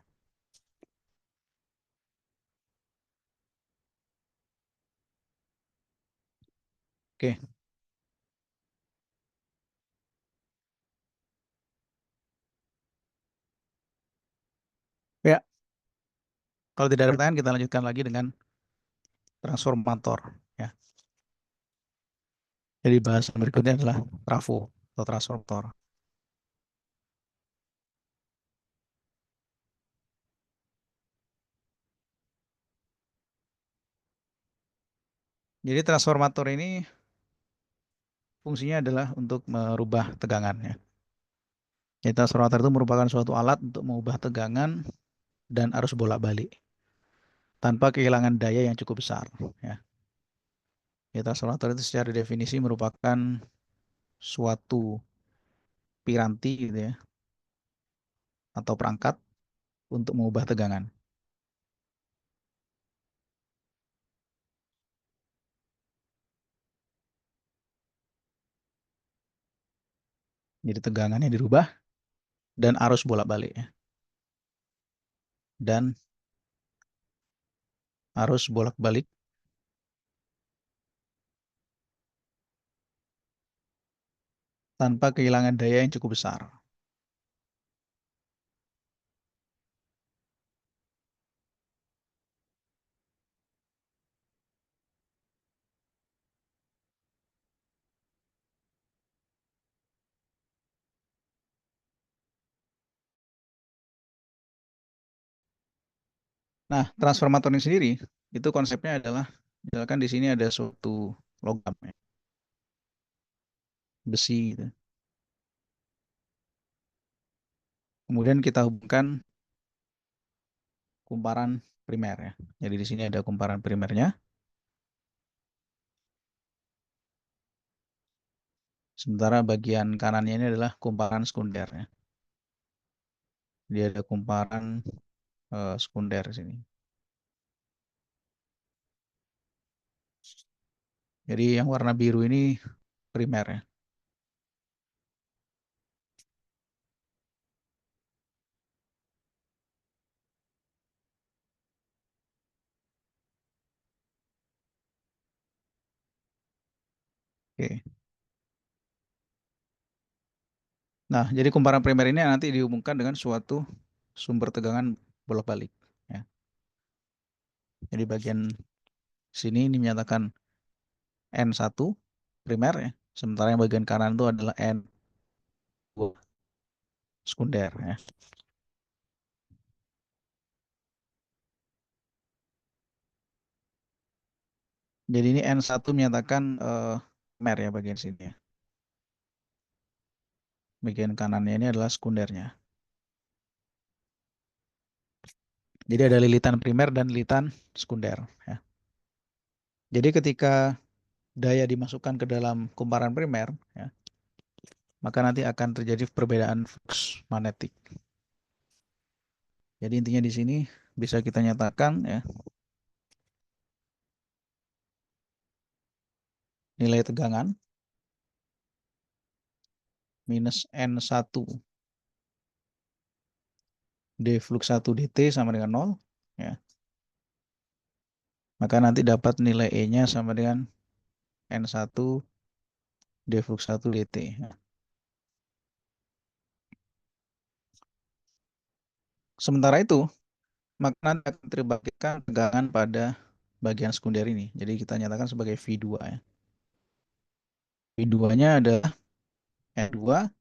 Oke, ya. Kalau tidak ada pertanyaan, kita lanjutkan lagi dengan transformator. Ya. Jadi bahasan berikutnya adalah trafo atau transformator. Jadi transformator ini fungsinya adalah untuk merubah tegangan ya. Jadi transformator itu merupakan suatu alat untuk mengubah tegangan dan arus bolak-balik tanpa kehilangan daya yang cukup besar ya. Ya, transformator itu secara definisi merupakan suatu piranti gitu ya atau perangkat untuk mengubah tegangan. Jadi tegangannya dirubah dan arus bolak-balik ya. Dan arus bolak-balik tanpa kehilangan daya yang cukup besar. Nah, transformator ini sendiri itu konsepnya adalah misalkan di sini ada suatu logam ya, besi gitu. Kemudian kita hubungkan kumparan primer ya. Jadi di sini ada kumparan primernya. Sementara bagian kanannya ini adalah kumparan sekunder ya. Dia ada kumparan sekunder di sini. Jadi yang warna biru ini primer ya. Oke. Nah, jadi kumparan primer ini nanti dihubungkan dengan suatu sumber tegangan bolak-balik ya. Jadi bagian sini ini menyatakan N1 primer ya. Sementara yang bagian kanan itu adalah N2 sekunder ya. Jadi ini N1 menyatakan primer ya bagian sini ya. Bagian kanannya ini adalah sekundernya. Jadi ada lilitan primer dan lilitan sekunder. Ya. Jadi ketika daya dimasukkan ke dalam kumparan primer, ya, maka nanti akan terjadi perbedaan flux magnetik. Jadi intinya di sini bisa kita nyatakan ya, nilai tegangan minus N1 D flux 1 dt sama dengan 0. Ya. Maka nanti dapat nilai E-nya sama dengan N1 D flux 1 dt. Ya. Sementara itu, maka nanti akan terbagikan tegangan pada bagian sekunder ini. Jadi kita nyatakan sebagai V2 ya. V2-nya adalah N2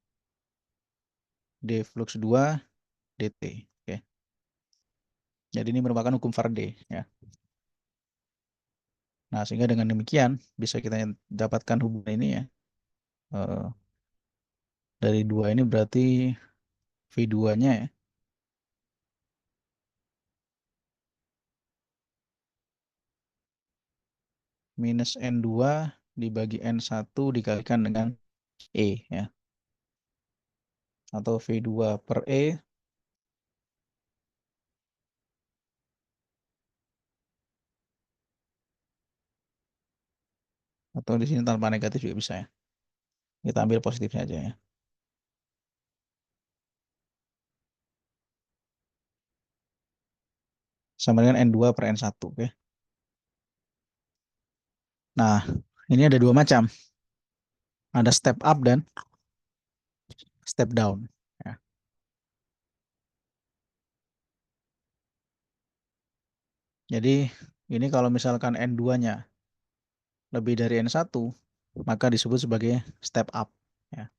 D flux 2 dt. Oke. Jadi ini merupakan hukum Faraday ya. Nah, sehingga dengan demikian bisa kita dapatkan hubungan ini ya. Eh, dari dua ini berarti V2-nya ya. Minus N2 dibagi N1 dikalikan dengan E ya. Atau V2 per E atau di sini tanpa negatif juga bisa ya. Kita ambil positifnya aja ya. Sama dengan N2 per N1. Oke. Nah, ini ada dua macam. Ada step up dan step down. Ya. Jadi ini kalau misalkan N2-nya lebih dari N1, maka disebut sebagai step up. Ya.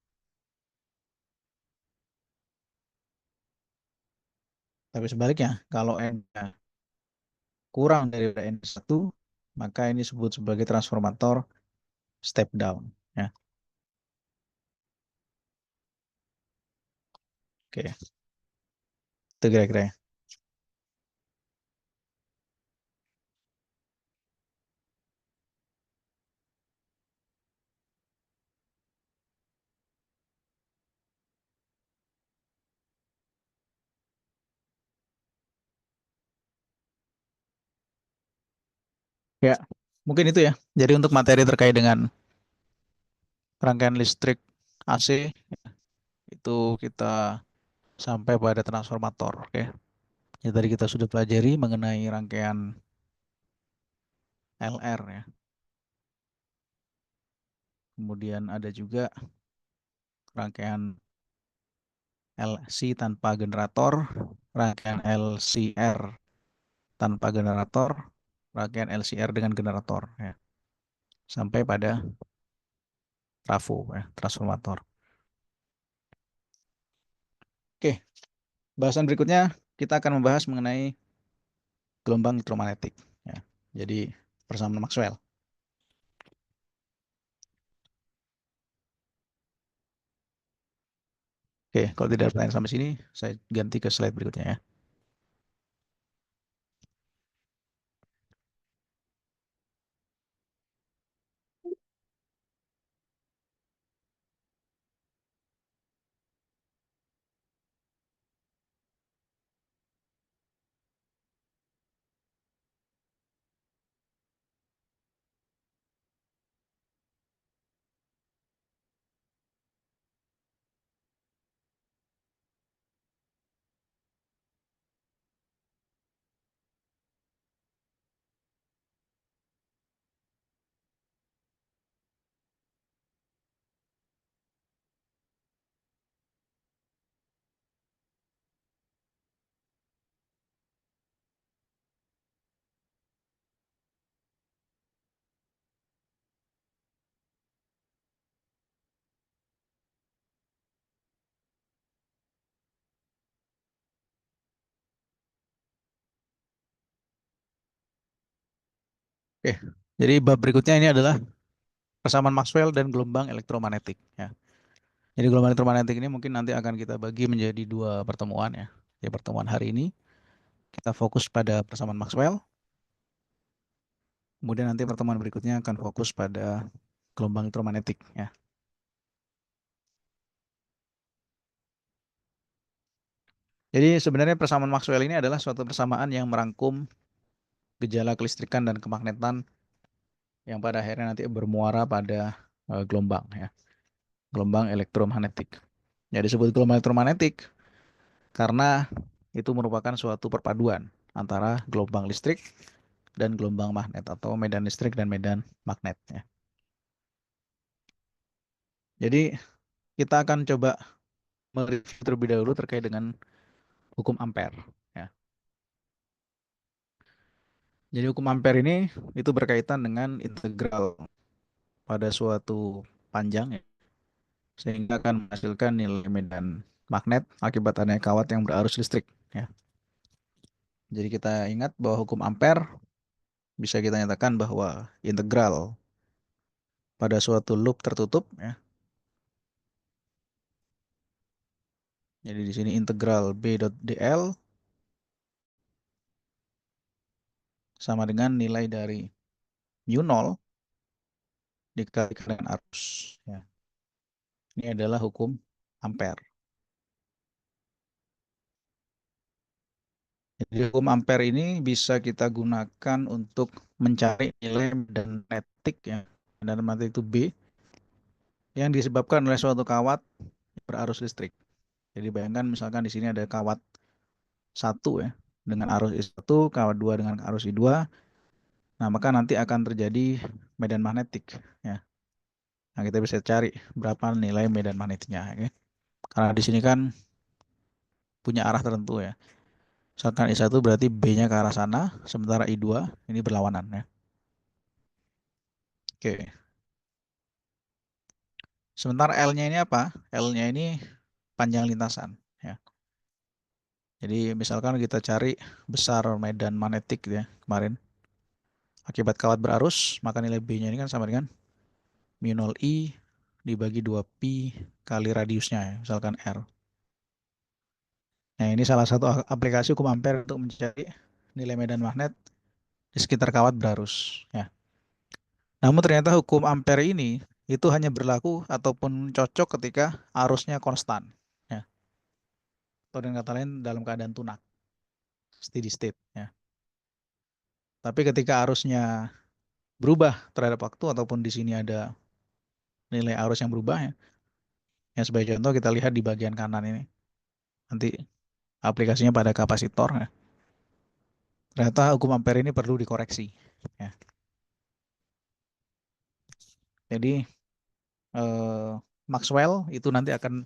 Tapi sebaliknya, kalau N-nya kurang dari N1, maka ini disebut sebagai transformator step down. Ya. Oke, itu kira-kira ya. Ya, mungkin itu ya. Jadi untuk materi terkait dengan rangkaian listrik AC itu kita sampai pada transformator. Oke. Ya, tadi kita sudah pelajari mengenai rangkaian LR ya. Kemudian ada juga rangkaian LC tanpa generator, rangkaian LCR tanpa generator, rangkaian LCR dengan generator ya. Sampai pada trafo ya, transformator. Oke, bahasan berikutnya kita akan membahas mengenai gelombang elektromagnetik ya. Jadi persamaan Maxwell. Oke, kalau tidak ada pertanyaan sampai sini, saya ganti ke slide berikutnya ya. Oke, jadi bab berikutnya ini adalah persamaan Maxwell dan gelombang elektromagnetik ya. Jadi gelombang elektromagnetik ini mungkin nanti akan kita bagi menjadi dua pertemuan ya. Di pertemuan hari ini kita fokus pada persamaan Maxwell. Kemudian nanti pertemuan berikutnya akan fokus pada gelombang elektromagnetik ya. Jadi sebenarnya persamaan Maxwell ini adalah suatu persamaan yang merangkum gejala kelistrikan dan kemagnetan yang pada akhirnya nanti bermuara pada gelombang ya. Gelombang elektromagnetik. Ya disebut gelombang elektromagnetik karena itu merupakan suatu perpaduan antara gelombang listrik dan gelombang magnet atau medan listrik dan medan magnet ya. Jadi kita akan coba mereview terlebih dahulu terkait dengan hukum Ampere ya. Jadi hukum Ampere ini itu berkaitan dengan integral pada suatu panjang ya, sehingga akan menghasilkan nilai medan magnet akibat adanya kawat yang berarus listrik ya. Jadi kita ingat bahwa hukum Ampere bisa kita nyatakan bahwa integral pada suatu loop tertutup ya. Jadi di sini integral B dot dl sama dengan nilai dari mu 0 dikalikan dengan arus ya. Ini adalah hukum Ampere. Jadi hukum Ampere ini bisa kita gunakan untuk mencari nilai medan magnetik ya. Medan magnetik itu B yang disebabkan oleh suatu kawat berarus listrik. Jadi bayangkan misalkan di sini ada kawat 1 ya dengan arus I1, kawat 2 dengan arus I2. Nah, maka nanti akan terjadi medan magnetik ya. Nah, kita bisa cari berapa nilai medan magnetiknya ya. Karena di sini kan punya arah tertentu ya. Misalkan I1 berarti B-nya ke arah sana, sementara I2 ini berlawanan ya. Oke. Sementara L-nya ini apa? L-nya ini panjang lintasan ya. Jadi misalkan kita cari besar medan magnetik ya kemarin. Akibat kawat berarus, maka nilai B-nya ini kan sama dengan mu 0 I dibagi 2pi kali radiusnya ya, misalkan R. Nah, ini salah satu aplikasi hukum Ampere untuk mencari nilai medan magnet di sekitar kawat berarus ya. Namun ternyata hukum Ampere ini itu hanya berlaku ataupun cocok ketika arusnya konstan ya. Atau dengan kata lain dalam keadaan tunak, steady state ya. Tapi ketika arusnya berubah terhadap waktu ataupun di sini ada nilai arus yang berubah ya. Ya sebagai contoh kita lihat di bagian kanan ini. Nanti aplikasinya pada kapasitor ya. Ternyata hukum Ampere ini perlu dikoreksi ya. Jadi Maxwell itu nanti akan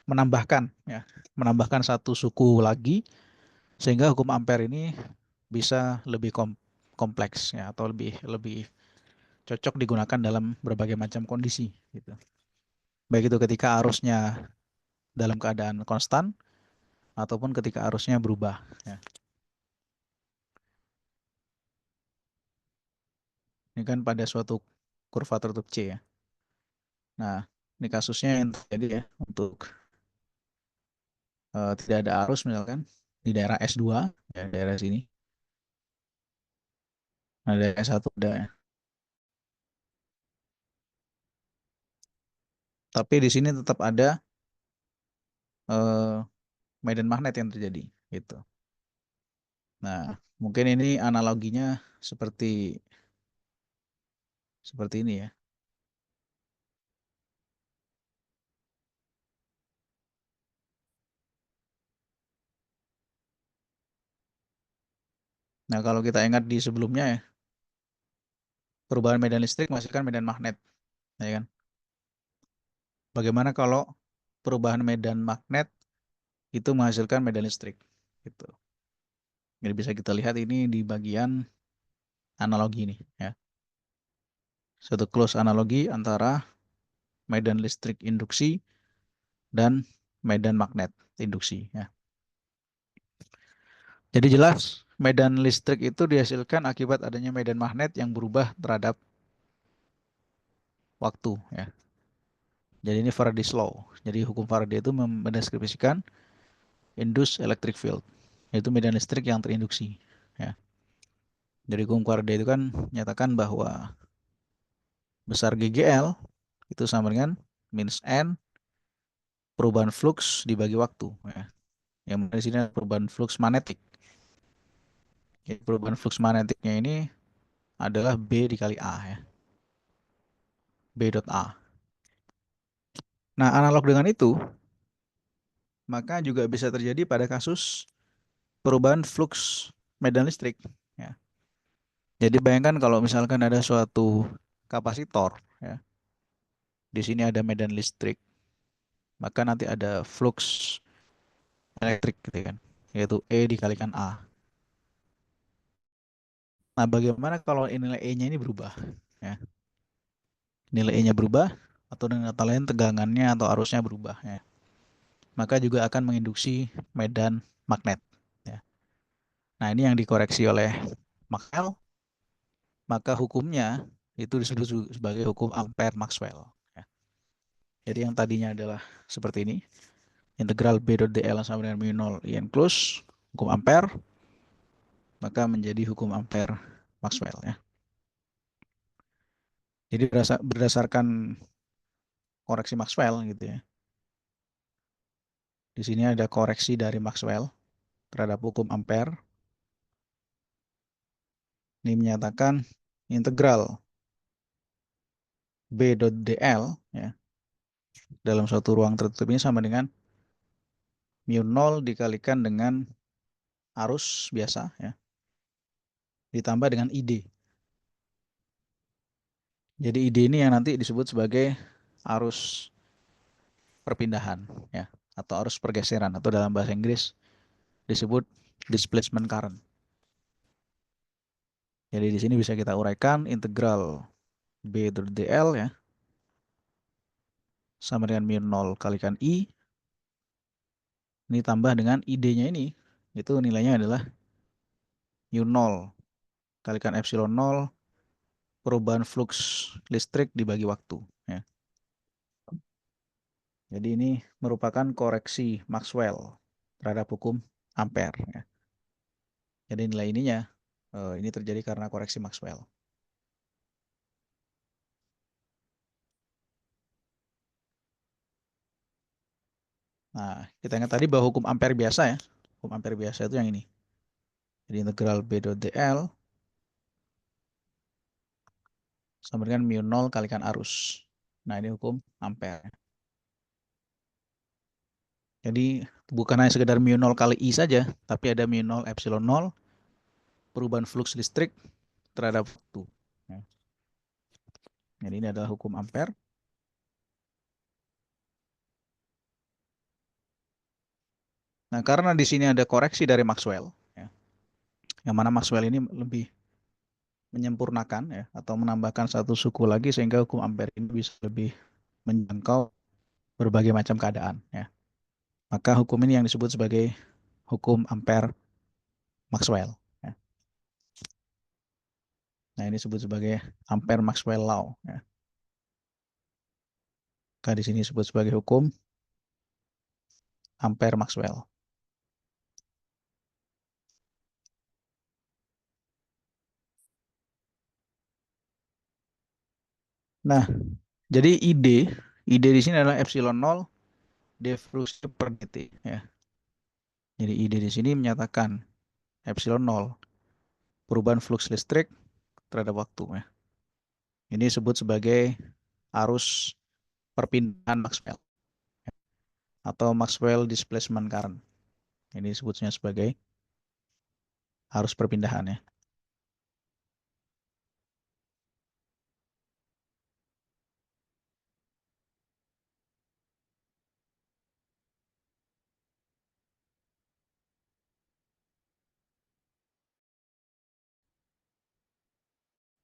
menambahkan ya, menambahkan satu suku lagi sehingga hukum Ampere ini bisa lebih kompleks ya atau lebih lebih cocok digunakan dalam berbagai macam kondisi gitu. Baik itu ketika arusnya dalam keadaan konstan ataupun ketika arusnya berubah ya. Ini kan pada suatu kurva tertutup C ya. Nah, ini kasusnya yang terjadi ya untuk tidak ada arus misalkan di daerah S2 ya daerah sini. Nah, daerah S1 ada ya. Tapi di sini tetap ada eh, medan magnet yang terjadi gitu. Nah, mungkin ini analoginya seperti seperti ini ya. Nah, kalau kita ingat di sebelumnya ya, perubahan medan listrik menghasilkan medan magnet, ya kan? Bagaimana kalau perubahan medan magnet itu menghasilkan medan listrik, gitu. Jadi bisa kita lihat ini di bagian analogi ini, ya. Suatu close analogi antara medan listrik induksi dan medan magnet induksi, ya. Jadi jelas medan listrik itu dihasilkan akibat adanya medan magnet yang berubah terhadap waktu, ya. Jadi ini Faraday's Law. Jadi hukum Faraday itu mendeskripsikan induced electric field. yaitu medan listrik yang terinduksi. Ya. Jadi hukum Faraday itu kan menyatakan bahwa besar GGL itu sama dengan minus N perubahan flux dibagi waktu. Ya. Yang di sini ada perubahan flux magnetik. Jadi perubahan flux magnetiknya ini adalah B dikali A ya. B dot A. Nah, analog dengan itu, maka juga bisa terjadi pada kasus perubahan flux medan listrik. Ya. Jadi bayangkan kalau misalkan ada suatu kapasitor, ya, di sini ada medan listrik, maka nanti ada flux elektrik gitu kan, yaitu E dikalikan A. Nah, bagaimana kalau nilai E-nya ini berubah? Ya. Nilai E-nya berubah, atau dengan kata lain tegangannya atau arusnya berubah. Ya. Maka juga akan menginduksi medan magnet. Ya. Nah, ini yang dikoreksi oleh Maxwell, maka hukumnya itu disebut sebagai hukum Ampere-Maxwell. Ya. Jadi yang tadinya adalah seperti ini, integral B dot dl sama dengan mu 0 I enclosed, hukum Ampere, maka menjadi hukum Ampere-Maxwell. Ya. Jadi berdasarkan koreksi Maxwell gitu ya. Di sini ada koreksi dari Maxwell terhadap hukum Ampere. Ini menyatakan integral B dot dl ya, dalam suatu ruang tertutup ini sama dengan mu 0 dikalikan dengan arus biasa ya, ditambah dengan ID. Jadi ID ini yang nanti disebut sebagai arus perpindahan ya, atau arus pergeseran, atau dalam bahasa Inggris disebut displacement current. Jadi di sini bisa kita uraikan integral B dot dl ya sama dengan mu 0 kalikan I. Ini tambah dengan ID-nya ini, itu nilainya adalah mu 0 kalikan epsilon 0 perubahan flux listrik dibagi waktu. Ya. Jadi ini merupakan koreksi Maxwell terhadap hukum Ampere. Ya. Jadi nilai ininya ini terjadi karena koreksi Maxwell. Nah, kita ingat tadi bahwa hukum Ampere biasa ya. Hukum Ampere biasa itu yang ini. Jadi integral B dot dl sama dengan mu 0 kalikan arus. Nah, ini hukum Ampere. Jadi bukan hanya sekedar mu 0 kali I saja, tapi ada mu 0 epsilon 0 perubahan flux listrik terhadap waktu. Ya. Jadi ini adalah hukum Ampere. Nah, karena di sini ada koreksi dari Maxwell, ya, yang mana Maxwell ini lebih menyempurnakan ya, atau menambahkan satu suku lagi sehingga hukum Ampere ini bisa lebih menjangkau berbagai macam keadaan. Ya. Maka hukum ini yang disebut sebagai hukum Ampere Maxwell. Ya. Nah, ini disebut sebagai Ampere Maxwell Law. Ya. Maka di sini disebut sebagai hukum Ampere Maxwell. Nah, jadi ide di sini adalah epsilon 0 diffraction per dt. Ya. Jadi ide di sini menyatakan epsilon 0 perubahan flux listrik terhadap waktu. Ya. Ini disebut sebagai arus perpindahan Maxwell atau Maxwell displacement current. Ini disebutnya sebagai arus perpindahan ya.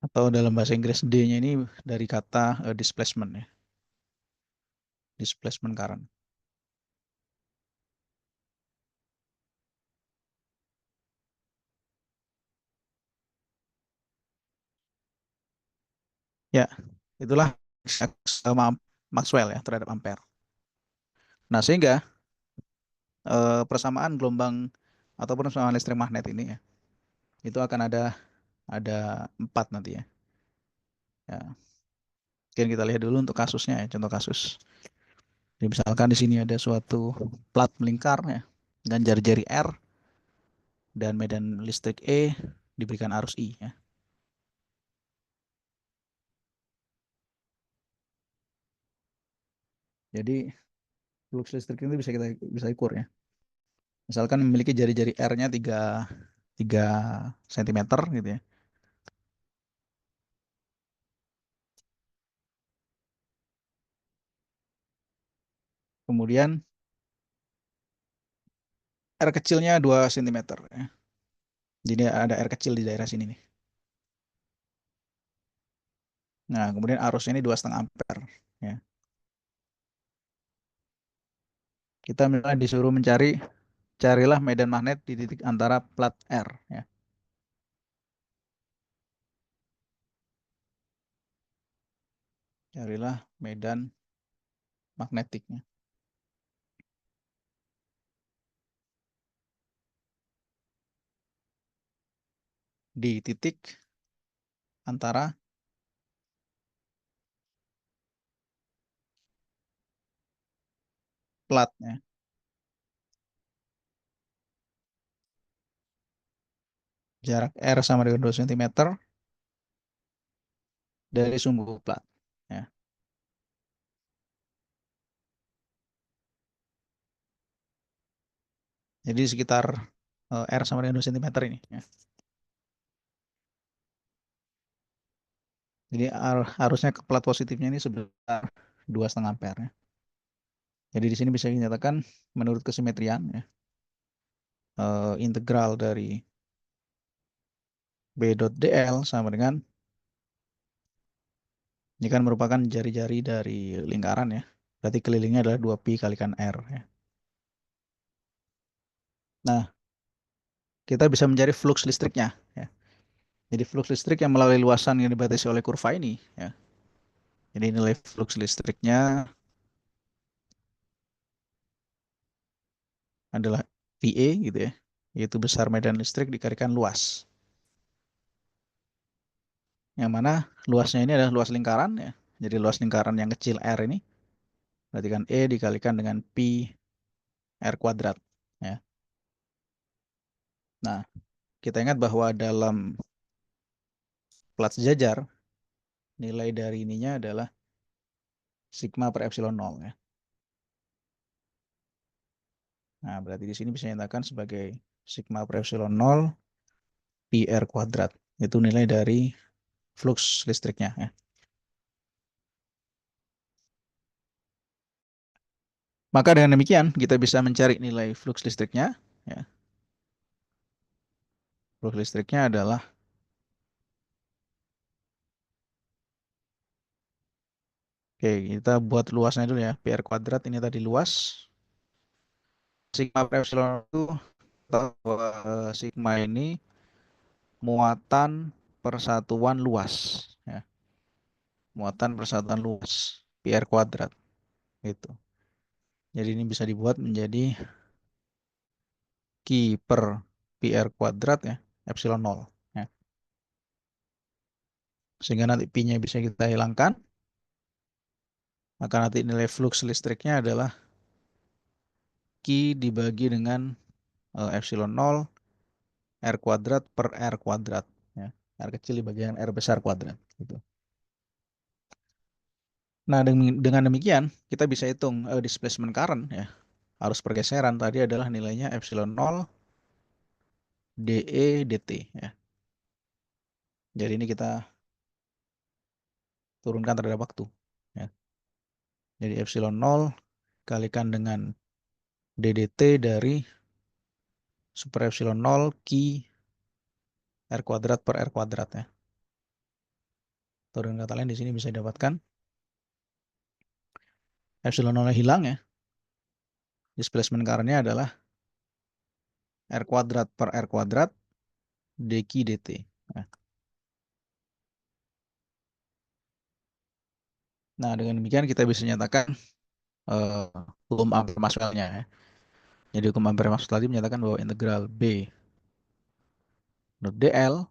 Atau dalam bahasa Inggris D-nya ini dari kata displacement ya. Displacement current. Ya, itulah sama Maxwell ya terhadap ampere. Nah, sehingga persamaan gelombang ataupun sama listrik magnet ini ya, itu akan ada 4 nanti ya. Ya, mungkin kita lihat dulu untuk kasusnya ya, contoh kasus. Jadi misalkan di sini ada suatu plat melingkar ya, dan jari-jari R dan medan listrik E diberikan arus I ya. Jadi flux listrik itu bisa ukur ya. Misalkan memiliki jari-jari R-nya 3 cm gitu ya. Kemudian R kecilnya 2 cm ya. Jadi ada R kecil di daerah sini nih. Nah, kemudian arusnya ini 2,5 ampere ya. Kita misalnya disuruh carilah medan magnet di titik antara plat R ya. Carilah medan magnetiknya di titik antara platnya. Jarak R sama dengan 2 cm dari sumbu plat ya. Jadi sekitar R sama dengan 2 cm ini ya. Jadi arusnya ke plat positifnya ini sebesar 2,5 ampere ya. Jadi di sini bisa dinyatakan menurut kesimetrian ya, integral dari B dot dl sama dengan, ini kan merupakan jari-jari dari lingkaran ya. Berarti kelilingnya adalah 2pi kalikan R ya. Nah, kita bisa mencari flux listriknya ya. Jadi flux listrik yang melalui luasan yang dibatasi oleh kurva ini ya. Jadi nilai flux listriknya adalah VA gitu ya. Yaitu besar medan listrik dikalikan luas. Yang mana luasnya ini adalah luas lingkaran ya. Jadi luas lingkaran yang kecil R ini berarti kan E dikalikan dengan pi R kuadrat ya. Nah, kita ingat bahwa dalam plat sejajar nilai dari ininya adalah sigma per epsilon 0 ya. Nah, berarti di sini bisa dinyatakan sebagai sigma per epsilon 0 pi R kuadrat. Itu nilai dari flux listriknya ya. Maka dengan demikian kita bisa mencari nilai flux listriknya ya. Flux listriknya adalah, oke, kita buat luasnya dulu ya. Pi R kuadrat ini tadi luas. Sigma per epsilon itu, bahwa sigma ini muatan persatuan luas ya. Muatan persatuan luas pi R kuadrat gitu. Jadi ini bisa dibuat menjadi Q per pi R kuadrat ya, epsilon 0 ya. Sehingga nanti pi-nya bisa kita hilangkan, maka nanti nilai flux listriknya adalah Q dibagi dengan epsilon 0 R kuadrat per R kuadrat ya. R kecil dibagi dengan R besar kuadrat gitu. Nah, dengan demikian kita bisa hitung displacement current ya. Arus pergeseran tadi adalah nilainya epsilon 0 dE dt ya. Jadi ini kita turunkan terhadap waktu ya. Jadi epsilon 0 kalikan dengan ddt dari super epsilon 0 Q R kuadrat per R kuadrat ya. Atau dengan kata lain di sini bisa didapatkan epsilon 0 hilang ya. Displacement current-nya adalah R kuadrat per R kuadrat dQ dt. Nah, dengan demikian kita bisa nyatakan Coulomb Ampere Maxwell-nya ya. Jadi hukum Ampere maksud tadi menyatakan bahwa integral B dot dl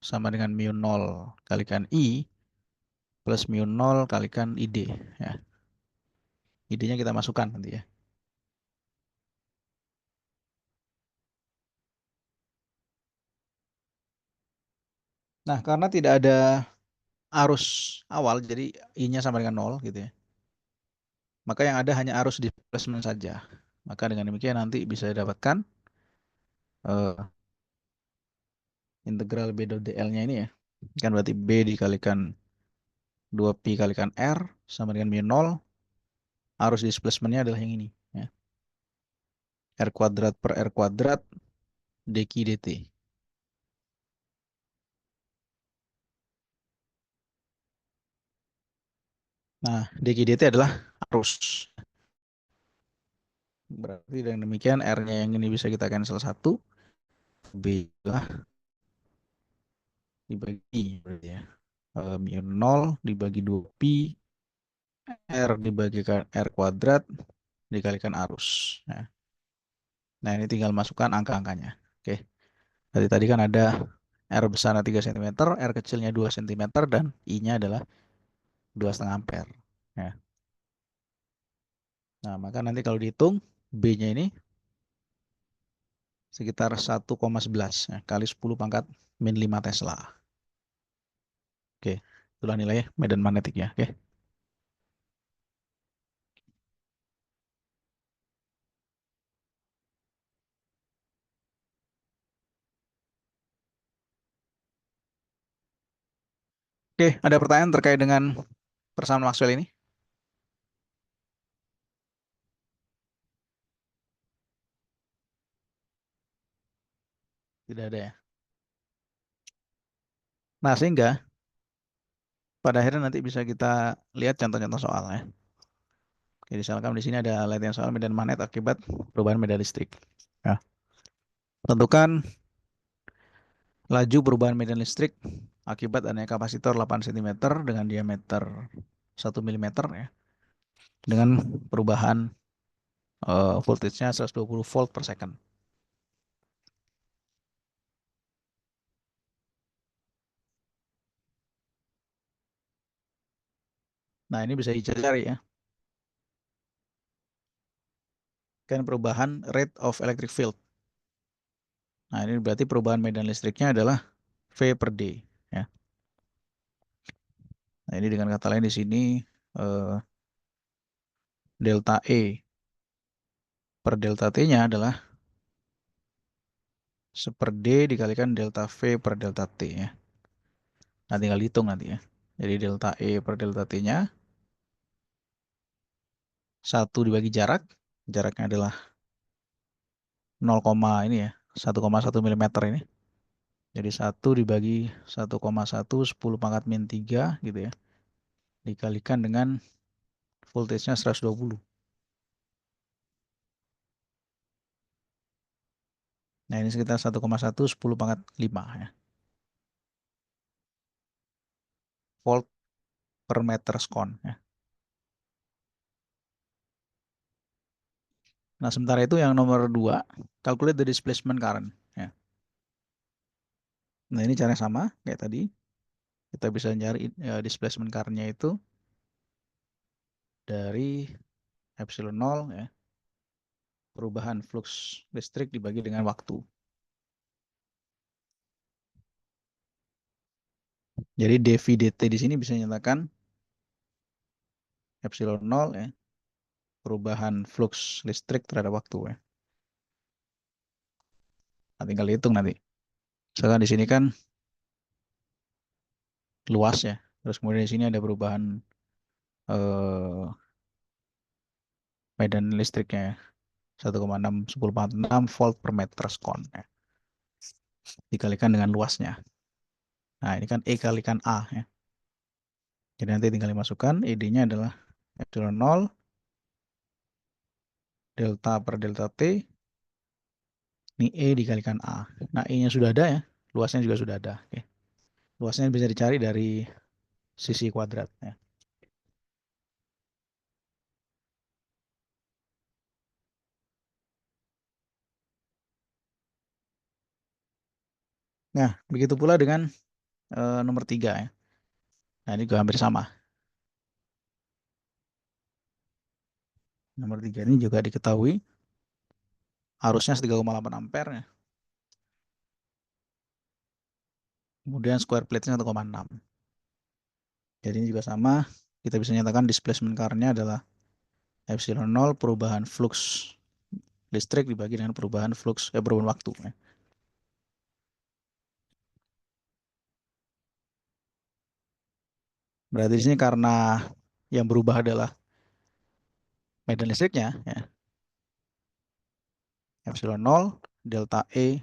sama dengan mu 0 kalikan I plus mu 0 kalikan ID. Ya. ID-nya kita masukkan nanti ya. Nah, karena tidak ada arus awal, jadi I-nya sama dengan 0 gitu ya. Maka yang ada hanya arus displacement saja. Maka dengan demikian nanti bisa didapatkan integral B dot dl-nya ini ya. Kan berarti B dikalikan 2pi kalikan R sama dengan mu 0. Arus displacement-nya adalah yang ini. Ya. R kuadrat per R kuadrat dq dt. Nah, dq dt adalah arus. Berarti dengan demikian R-nya yang ini bisa kita cancel satu. B lah dibagi berarti ya. Mu 0 dibagi 2pi. R dibagikan R kuadrat dikalikan arus. Nah, ini tinggal masukkan angka-angkanya. Oke. Jadi tadi kan ada R besarnya 3 cm, R kecilnya 2 cm, dan I-nya adalah 2,5 ampere. Ya. Nah, maka nanti kalau dihitung, B-nya ini sekitar 1,11 ya, kali 10 pangkat min 5 Tesla. Oke, itulah nilai medan magnetiknya. Oke. Oke, ada pertanyaan terkait dengan persamaan Maxwell ini? Tidak ada ya. Nah, sehingga pada akhirnya nanti bisa kita lihat contoh-contoh soalnya. Oke, misalkan di sini ada latihan soal medan magnet akibat perubahan medan listrik. Ya. Tentukan laju perubahan medan listrik akibat adanya kapasitor 8 cm dengan diameter 1 mm ya. Dengan perubahan voltage-nya 120 volt per second. Nah, ini bisa dicari ya. Kan perubahan rate of electric field. Nah, ini berarti perubahan medan listriknya adalah V per D ya. Nah, ini dengan kata lain di sini eh, delta E per delta T-nya adalah 1/D dikalikan delta V per delta T ya. Nah, tinggal hitung nanti ya. Jadi delta E per delta T-nya 1 dibagi jarak. Jaraknya adalah 0, ini ya, 1,1 mm ini. Jadi 1 dibagi 1,1 10 pangkat min 3 gitu ya. Dikalikan dengan voltage-nya 120. Nah, ini sekitar 1,1 10 pangkat 5 ya. Volt per meter skon ya. Nah, sementara itu yang nomor 2, calculate the displacement current ya. Nah, ini cara sama kayak tadi. Kita bisa nyari displacement current-nya itu dari epsilon 0 ya. Perubahan flux listrik dibagi dengan waktu. Jadi dV dt di sini bisa dinyatakan epsilon 0 ya. Perubahan flux listrik terhadap waktu ya. Nah, tinggal hitung nanti. Misalkan di sini kan luas ya. Terus kemudian di sini ada perubahan eh, medan listriknya ya. 1,6 10 volt per meter skon ya. Dikalikan dengan luasnya. Nah, ini kan E kalikan A ya. Jadi nanti tinggal dimasukkan, ED-nya adalah epsilon 0 delta per delta T. Ini E dikalikan A. Nah, E-nya sudah ada ya. Luasnya juga sudah ada. Oke. Luasnya bisa dicari dari sisi kuadrat ya. Nah, begitu pula dengan nomor 3 ya. Nah, ini juga hampir sama. Nomor 3 ini juga diketahui arusnya 3,8 ampere ya. Kemudian square plate-nya 1,6. Jadi ini juga sama. Kita bisa nyatakan displacement current-nya adalah epsilon 0 perubahan flux listrik dibagi dengan perubahan perubahan waktu ya. Berarti di sini karena yang berubah adalah medan listriknya ya. Epsilon 0 delta E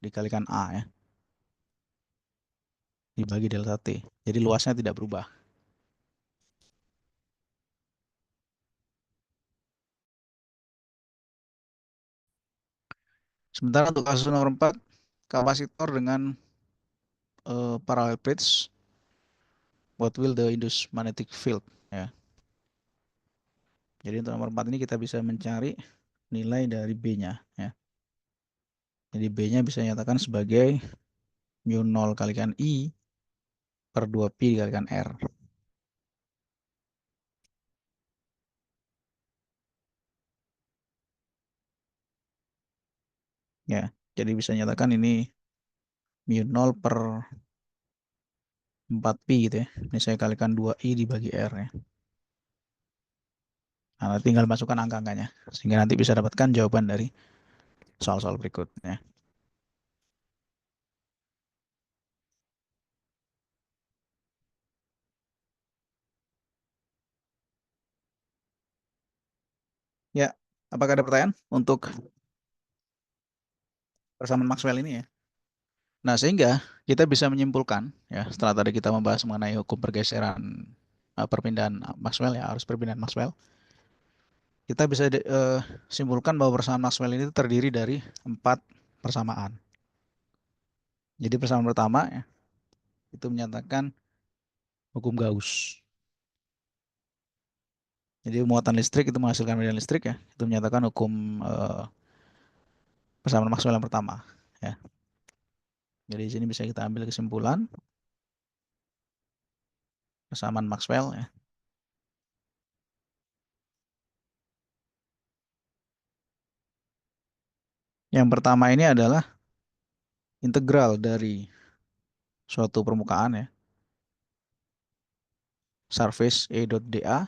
dikalikan A ya. Dibagi delta T. Jadi luasnya tidak berubah. Sementara untuk kasus nomor 4, kapasitor dengan parallel plates, what will the induced magnetic field ya. Jadi untuk nomor 4 ini kita bisa mencari nilai dari B-nya ya. Jadi B-nya bisa nyatakan sebagai mu 0 kalikan I per 2 pi dikalikan R. Ya, jadi bisa nyatakan ini mu 0 per 4 pi gitu ya. Ini saya kalikan 2 I dibagi R ya. Nah, tinggal masukkan angka-angkanya sehingga nanti bisa dapatkan jawaban dari soal-soal berikutnya. Ya, apakah ada pertanyaan untuk persamaan Maxwell ini ya? Nah, sehingga kita bisa menyimpulkan ya setelah tadi kita membahas mengenai hukum pergeseran perpindahan Maxwell ya, arus perpindahan Maxwell, kita bisa simpulkan bahwa persamaan Maxwell ini terdiri dari 4 persamaan. Jadi persamaan pertama ya, itu menyatakan hukum Gauss. Jadi muatan listrik itu menghasilkan medan listrik ya, itu menyatakan hukum persamaan Maxwell yang pertama ya. Jadi di sini bisa kita ambil kesimpulan persamaan Maxwell ya. Yang pertama ini adalah integral dari suatu permukaan ya, surface E dot dA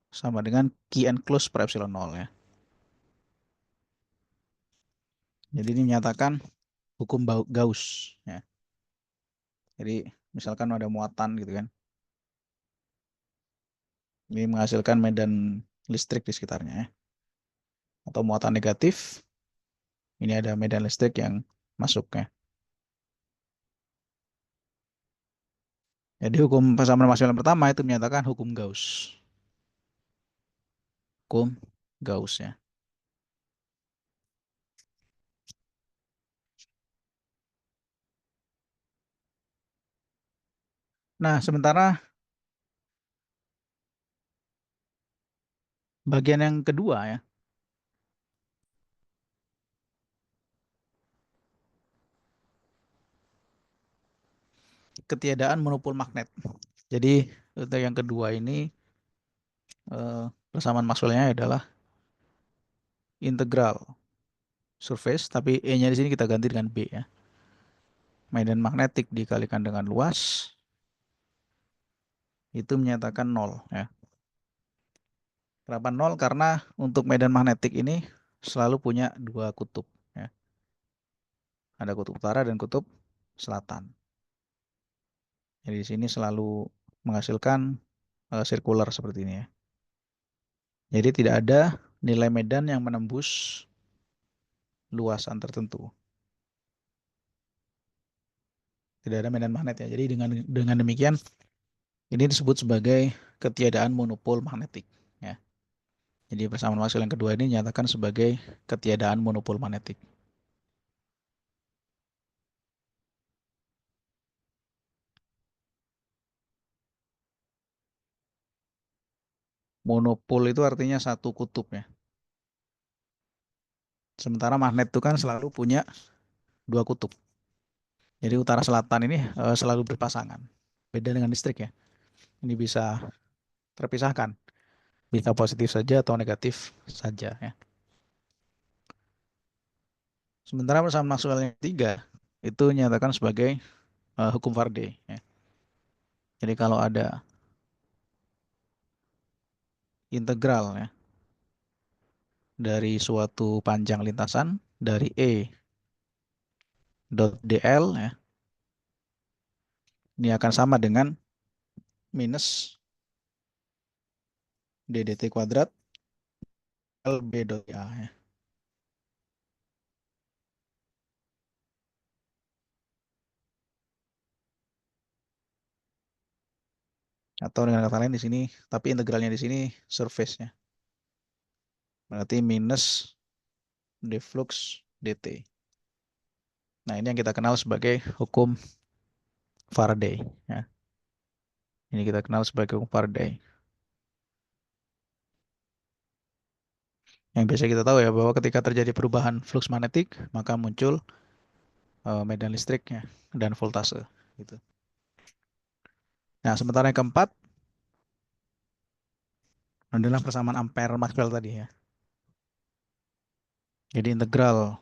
sama dengan Q enclosed per epsilon 0 ya. Jadi ini menyatakan hukum Gauss ya. Jadi misalkan ada muatan gitu kan. Ini menghasilkan medan listrik di sekitarnya ya. Atau muatan negatif, ini ada medan listrik yang masuk ya. Jadi hukum persamaan Maxwell yang pertama itu menyatakan hukum Gauss. Hukum Gauss ya. Nah, sementara bagian yang kedua ya, ketiadaan monopol magnet. Jadi untuk yang kedua ini persamaan Maxwell-nya adalah integral surface, tapi E-nya di sini kita ganti dengan B ya. Medan magnetik dikalikan dengan luas, itu menyatakan 0 ya. Kenapa 0? Karena untuk medan magnetik ini selalu punya dua kutub ya. Ada kutub utara dan kutub selatan. Jadi di sini selalu menghasilkan sirkular seperti ini ya. Jadi tidak ada nilai medan yang menembus luasan tertentu. Tidak ada medan magnet ya. Jadi dengan demikian ini disebut sebagai ketiadaan monopol magnetik ya. Jadi persamaan Maxwell yang kedua ini dinyatakan sebagai ketiadaan monopol magnetik. Monopol itu artinya satu kutub ya. Sementara magnet itu kan selalu punya dua kutub. Jadi utara selatan ini selalu berpasangan. Beda dengan listrik ya. Ini bisa terpisahkan. Bisa positif saja atau negatif saja ya. Sementara persamaan Maxwell yang ketiga itu dinyatakan sebagai hukum Faraday ya. Jadi kalau ada integral ya dari suatu panjang lintasan dari E dot dl ya, ini akan sama dengan minus d dt kuadrat L b dot a ya. Atau dengan kata lain di sini, tapi integralnya di sini surface-nya. Berarti minus d flux dt. Nah, ini yang kita kenal sebagai hukum Faraday ya. Ini kita kenal sebagai hukum Faraday. Yang biasa kita tahu ya bahwa ketika terjadi perubahan flux magnetik, maka muncul medan listrik ya, dan voltase gitu. Nah, sementara yang keempat adalah persamaan ampere Maxwell tadi ya. Jadi integral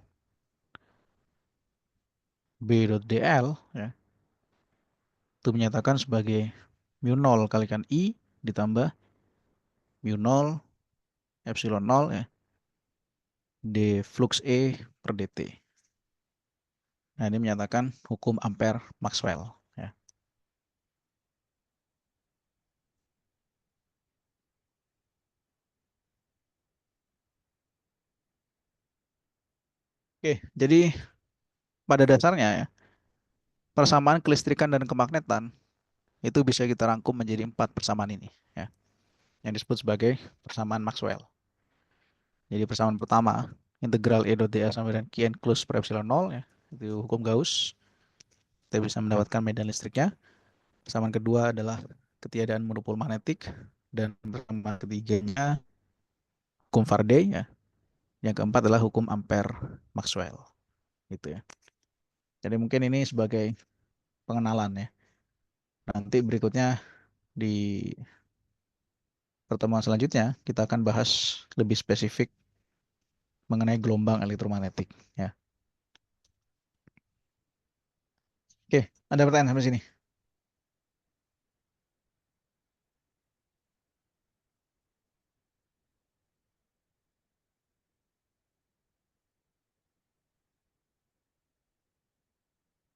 B dot dl ya, itu menyatakan sebagai mu 0 kalikan I ditambah mu 0 epsilon 0 ya, d flux E per dt. Nah, ini menyatakan hukum ampere Maxwell ya. Oke, jadi pada dasarnya ya, persamaan kelistrikan dan kemagnetan itu bisa kita rangkum menjadi 4 persamaan ini ya, yang disebut sebagai persamaan Maxwell. Jadi persamaan pertama, integral E dot dl sama dengan Q enclosed per epsilon 0 ya, itu hukum Gauss. Kita bisa mendapatkan medan listriknya. Persamaan kedua adalah ketiadaan monopol magnetik, dan persamaan ketiganya hukum Faraday ya. Yang keempat adalah hukum ampere Maxwell. Gitu ya. Jadi mungkin ini sebagai pengenalan ya. Nanti berikutnya di pertemuan selanjutnya kita akan bahas lebih spesifik mengenai gelombang elektromagnetik ya. Oke, ada pertanyaan sampai sini?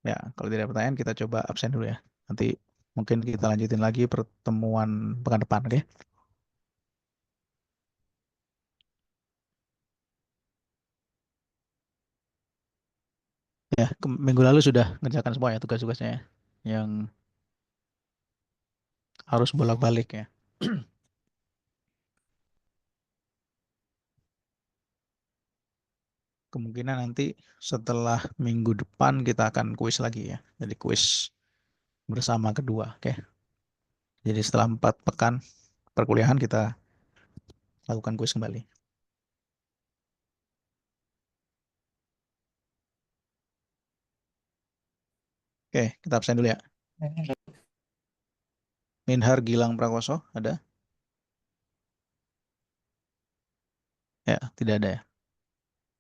Ya, kalau tidak ada pertanyaan kita coba absen dulu ya. Nanti mungkin kita lanjutin lagi pertemuan pekan depan, oke? Ya, minggu lalu sudah ngerjakan semua ya tugas-tugasnya ya, yang harus bolak-balik ya. Kemungkinan nanti setelah minggu depan kita akan kuis lagi ya. Jadi kuis bersama kedua, oke? Jadi setelah 4 pekan perkuliahan kita lakukan kuis kembali. Oke, kita absen dulu ya. Minhar Gilang Prakoso, ada? Ya, tidak ada ya.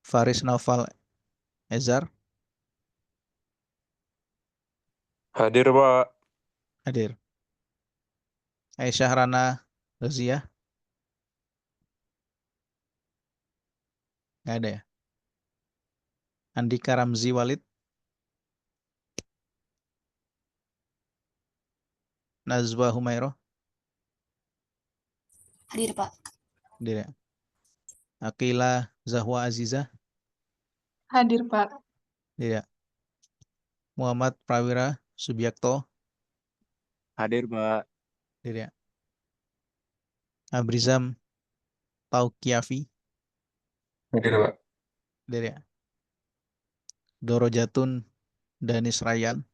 Faris Naufal Ezar, Hadir, Pak. hadir. Aisyah Rana Razia, nggak ada ya. Andika Ramzi Walid, Nazwa Humairah, Hadir, Pak. hadir ya. Akila Zahwa Aziza, Hadir, Pak. hadir ya. Muhammad Prawira Subiakto, Hadir, Pak. hadir ya. Abrizam Tauqiafi, Hadir, Pak. hadir ya. Doro Jatun Danis Rayyan,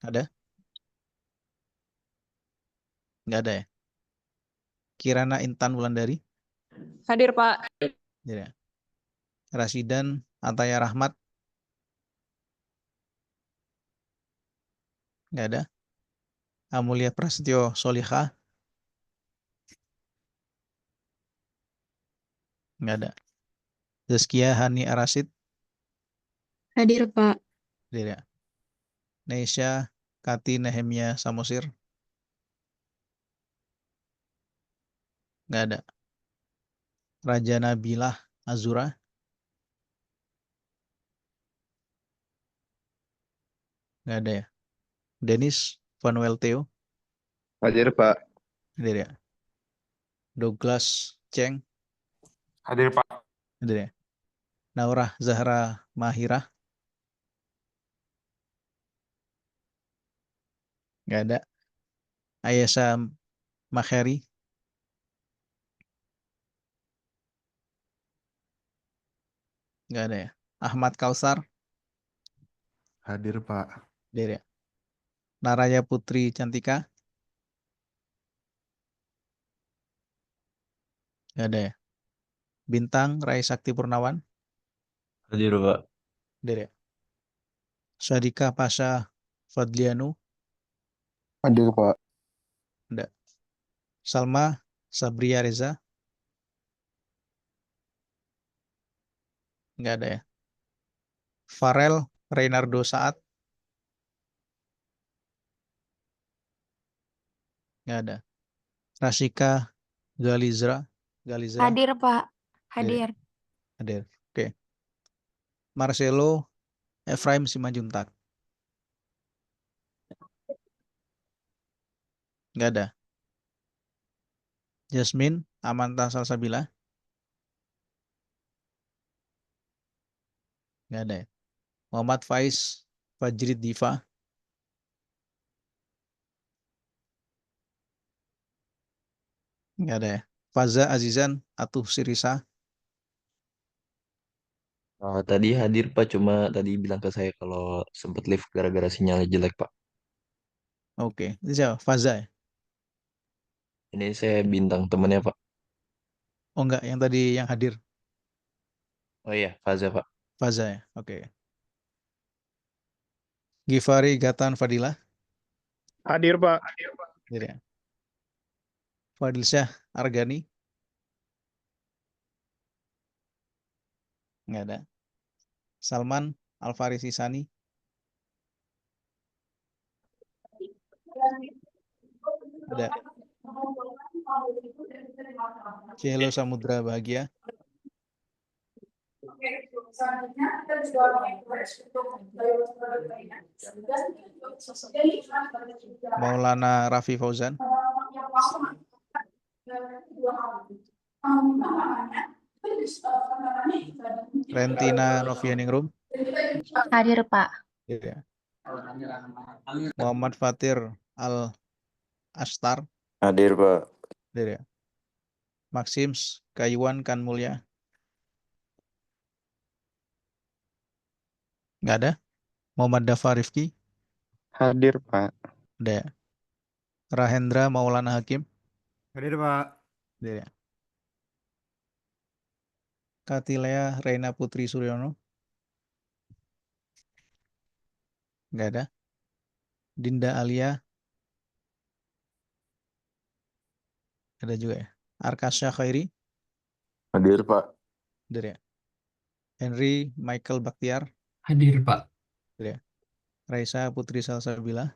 ada? Nggak ada ya. Kirana Intan Wulandari, Hadir, Pak. hadir ya. Rasidan Ataya Rahmat. Nggak ada. Amulia Prasetyo Solihah. Nggak ada. Zaskia Hani Arasid. Hadir, Pak. Hadir ya. Neisha Kati Nehemia Samosir. Nggak ada. Raja Nabilah Azura. Nggak ada ya. Dennis Vanuel Theo. Hadir, Pak. Hadir ya. Douglas Cheng. Hadir, Pak. Hadir ya. Naurah Zahra Mahirah. Nggak ada. Ayesha Makheri. Nggak ada ya. Ahmad Kausar. Hadir, Pak. Hadir ya. Naraya Putri Cantika. Nggak ada ya. Bintang Rai Sakti Purnawan. Hadir, Pak. Hadir ya. Sadika Pasha Fadlianu. Hadir, Pak. Ada. Salma Sabria Reza. Nggak ada ya. Farel Reynardo Saat. Nggak ada. Rasika Galizra. Hadir, Pak. Hadir. Hadir. Oke. Marcelo Efraim Simanjuntak. Nggak ada. Jasmine Amanta Salsabila. Nggak ada ya. Muhammad Faiz Fajrid Diva. Nggak ada ya. Faza Azizan Atuh Sirisa. Tadi hadir Pak, cuma tadi bilang ke saya kalau sempat live gara-gara sinyalnya jelek Pak. Oke. Itu siapa? Faza ya? Ini saya bintang temennya Pak. Oh enggak, yang tadi yang hadir. Oh iya, Faza Pak. Faza ya. Oke. Gifari Gatan Fadilah. Hadir, Pak. Hadir ya. Fadil Syah Argani. Nggak ada. Salman Alfarisi Sani. Ada. Cielo Samudra Bahagia. Maulana Rafi Fauzan. Rentina Novianingrum. Hadir, Pak. Ya. Muhammad Fatir Al Astar. Hadir, Pak. Ya. Maxims Kayuan Kan Mulya. Nggak ada. Muhammad Dafa Rifki. Hadir, Pak. Ada ya. Rahendra Maulana Hakim. Hadir, Pak. Ada ya. Katilea Reina Putri Suryono. Nggak ada. Dinda Alia. Ada juga ya. Arkasya Khairi. Hadir, Pak. Ada ya. Henry Michael Baktiar. Hadir, Pak. Ada ya. Raisa Putri Salsabila.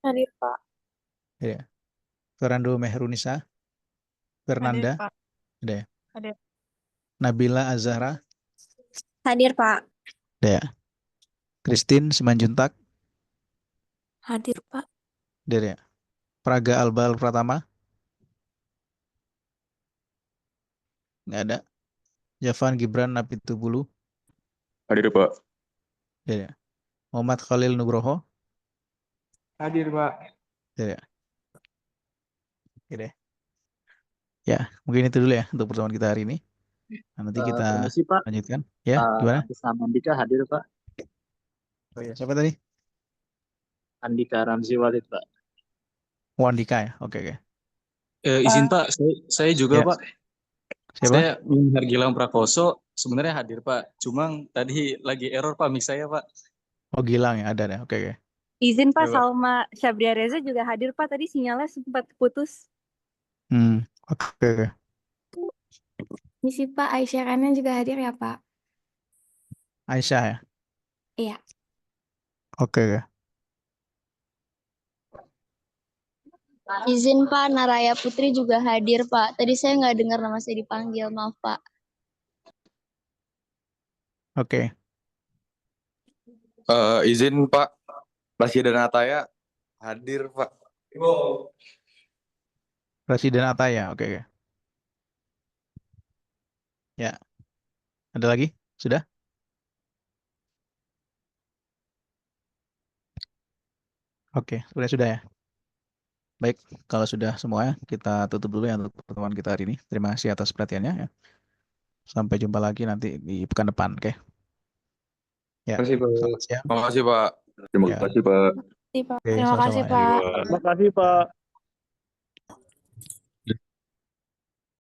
Hadir, Pak. Ada ya. Fernando Mehrunisa. Fernanda. Pak. Ada ya. Hadir. Nabila Azahra. Hadir, Pak. Ada ya. Christine Simanjuntak. Hadir, Pak. Ada ya. Praga Albal Pratama. Nggak ada. Javan Gibran Napitubulu. Hadir, Pak. Ada ya. Muhammad Khalil Nugroho. Hadir, Pak. Ada ya. Oke deh. Ya, mungkin itu dulu ya untuk pertemuan kita hari ini. Nah, nanti kita Permisi Pak, lanjutkan. Ya, gimana? Atis Andika hadir Pak, Oh ya, siapa tadi? Andika Ramzi Walid Pak. Wandika ya. Oke, oke. Izin Pak, saya juga Ya. Pak. Siapa? Saya Mihar Gilang Prakoso sebenarnya hadir Pak. Cuma tadi lagi error Pak mic saya Pak. Oh, Gilang ya, ada deh. Oke, oke. Izin Pak, Ya, Pak. Salma Syabria Reza juga hadir Pak. Tadi sinyalnya sempat putus. Oke, oke. Misi Pak, Aisyah Rana juga hadir ya Pak? Aisyah ya? Iya. Oke, oke. Izin Pak, Naraya Putri juga hadir Pak. Tadi saya nggak dengar nama saya dipanggil, maaf Pak. Oke. Izin Pak, Presiden Ataya hadir Pak. Presiden Ataya, oke, oke. Ya. Ada lagi? Sudah? Oke, sudah ya. Baik, kalau sudah semua kita tutup dulu ya untuk pertemuan kita hari ini. Terima kasih atas perhatiannya ya. Sampai jumpa lagi nanti di pekan depan, oke? Ya, Terima kasih Pak. selamat siang. Terima kasih Pak. Terima Ya. kasih Pak. Oke, Terima kasih sama-sama ya. Pak. Terima kasih Pak.